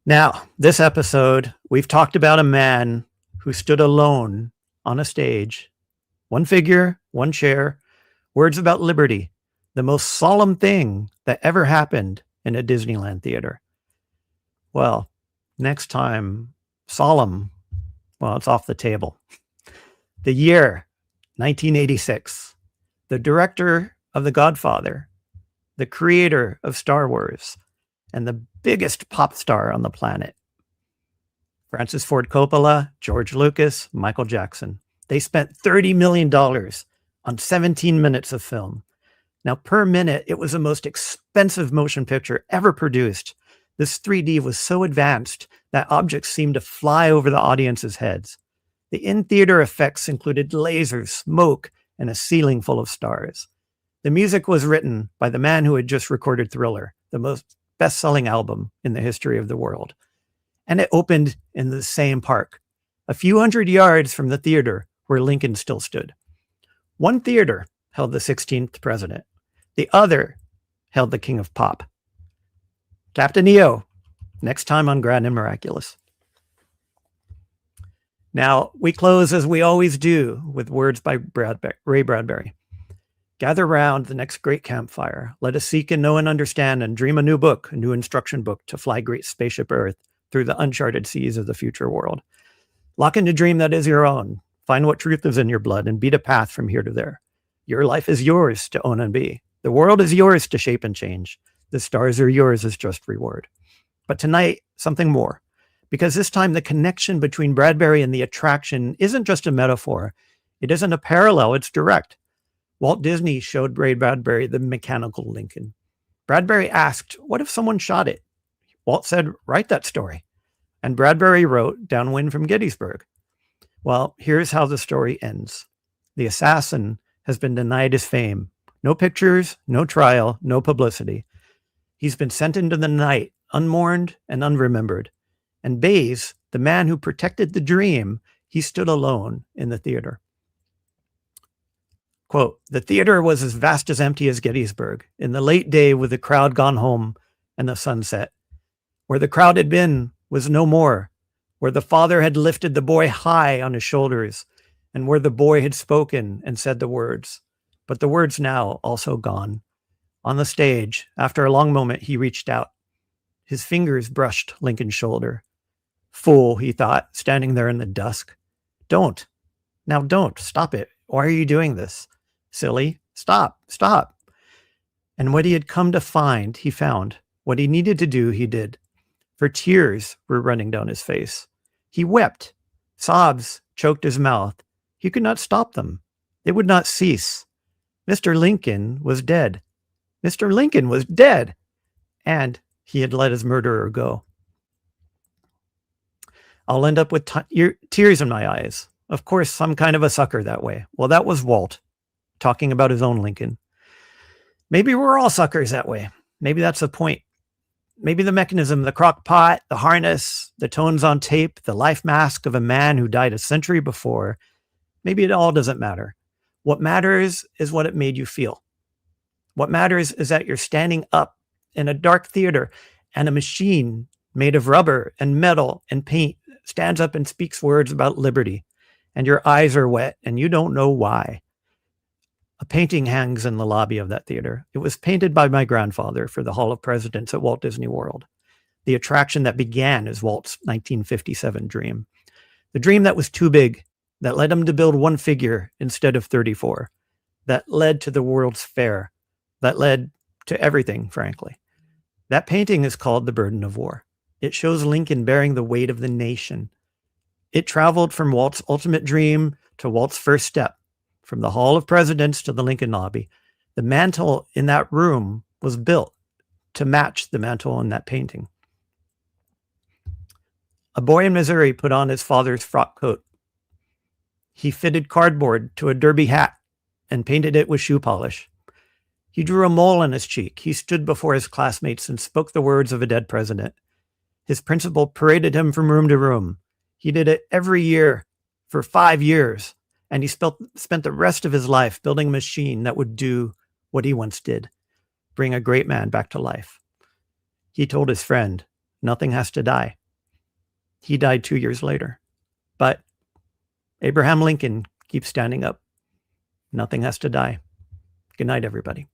F: Now, this episode, we've talked about a man who stood alone on a stage, one figure, one chair, words about liberty, the most solemn thing that ever happened in a Disneyland theater. Well, next time, solemn, well, it's off the table. The year, 1986. The director of The Godfather, the creator of Star Wars, and the biggest pop star on the planet. Francis Ford Coppola, George Lucas, Michael Jackson. They spent $30 million on 17 minutes of film. Now, per minute, it was the most expensive motion picture ever produced. This 3D was so advanced that objects seemed to fly over the audience's heads. The in-theater effects included lasers, smoke, and a ceiling full of stars. The music was written by the man who had just recorded Thriller, the most best-selling album in the history of the world. And it opened in the same park, a few hundred yards from the theater where Lincoln still stood. One theater held the 16th president. The other held the king of pop. Captain EO, next time on Grand and Miraculous. Now, we close as we always do with words by Ray Bradbury. Gather round the next great campfire. Let us seek and know and understand and dream a new book, a new instruction book to fly great spaceship Earth through the uncharted seas of the future world. Lock in a dream that is your own. Find what truth is in your blood and beat a path from here to there. Your life is yours to own and be. The world is yours to shape and change. The stars are yours as just reward. But tonight, something more. Because this time the connection between Bradbury and the attraction isn't just a metaphor. It isn't a parallel, it's direct. Walt Disney showed Ray Bradbury the mechanical Lincoln. Bradbury asked, what if someone shot it? Walt said, write that story. And Bradbury wrote Downwind from Gettysburg. Well, here's how the story ends. The assassin has been denied his fame. No pictures, no trial, no publicity. He's been sent into the night, unmourned and unremembered. And Bayes, the man who protected the dream, he stood alone in the theater. Quote, the theater was as vast as empty as Gettysburg, in the late day with the crowd gone home and the sunset. Where the crowd had been was no more, where the father had lifted the boy high on his shoulders, and where the boy had spoken and said the words. But the words now also gone. On the stage, after a long moment, he reached out. His fingers brushed Lincoln's shoulder. Fool, he thought, standing there in the dusk. Don't. Now don't. Stop it. Why are you doing this? Silly. Stop. Stop. And what he had come to find, he found. What he needed to do, he did. For tears were running down his face. He wept. Sobs choked his mouth. He could not stop them. They would not cease. Mr. Lincoln was dead. Mr. Lincoln was dead. And he had let his murderer go. I'll end up with tears in my eyes. Of course, I'm kind of a sucker that way. Well, that was Walt talking about his own Lincoln. Maybe we're all suckers that way. Maybe that's the point. Maybe the mechanism, the crock pot, the harness, the tones on tape, the life mask of a man who died a century before, maybe it all doesn't matter. What matters is what it made you feel. What matters is that you're standing up in a dark theater and a machine made of rubber and metal and paint stands up and speaks words about liberty, and your eyes are wet and you don't know why. A painting hangs in the lobby of that theater. It was painted by my grandfather for the Hall of Presidents at Walt Disney World, the attraction that began as Walt's 1957 dream. The dream that was too big, that led him to build one figure instead of 34. that led to the World's Fair, that led to everything, frankly. That painting is called The Burden of War. It shows Lincoln bearing the weight of the nation. It traveled from Walt's ultimate dream to Walt's first step, from the Hall of Presidents to the Lincoln Lobby. The mantle in that room was built to match the mantle in that painting. A boy in Missouri put on his father's frock coat. He fitted cardboard to a derby hat and painted it with shoe polish. He drew a mole on his cheek. He stood before his classmates and spoke the words of a dead president. His principal paraded him from room to room. He did it every year for 5 years, and he spent the rest of his life building a machine that would do what he once did, bring a great man back to life. He told his friend, nothing has to die. He died 2 years later. But Abraham Lincoln keeps standing up. Nothing has to die. Good night, everybody.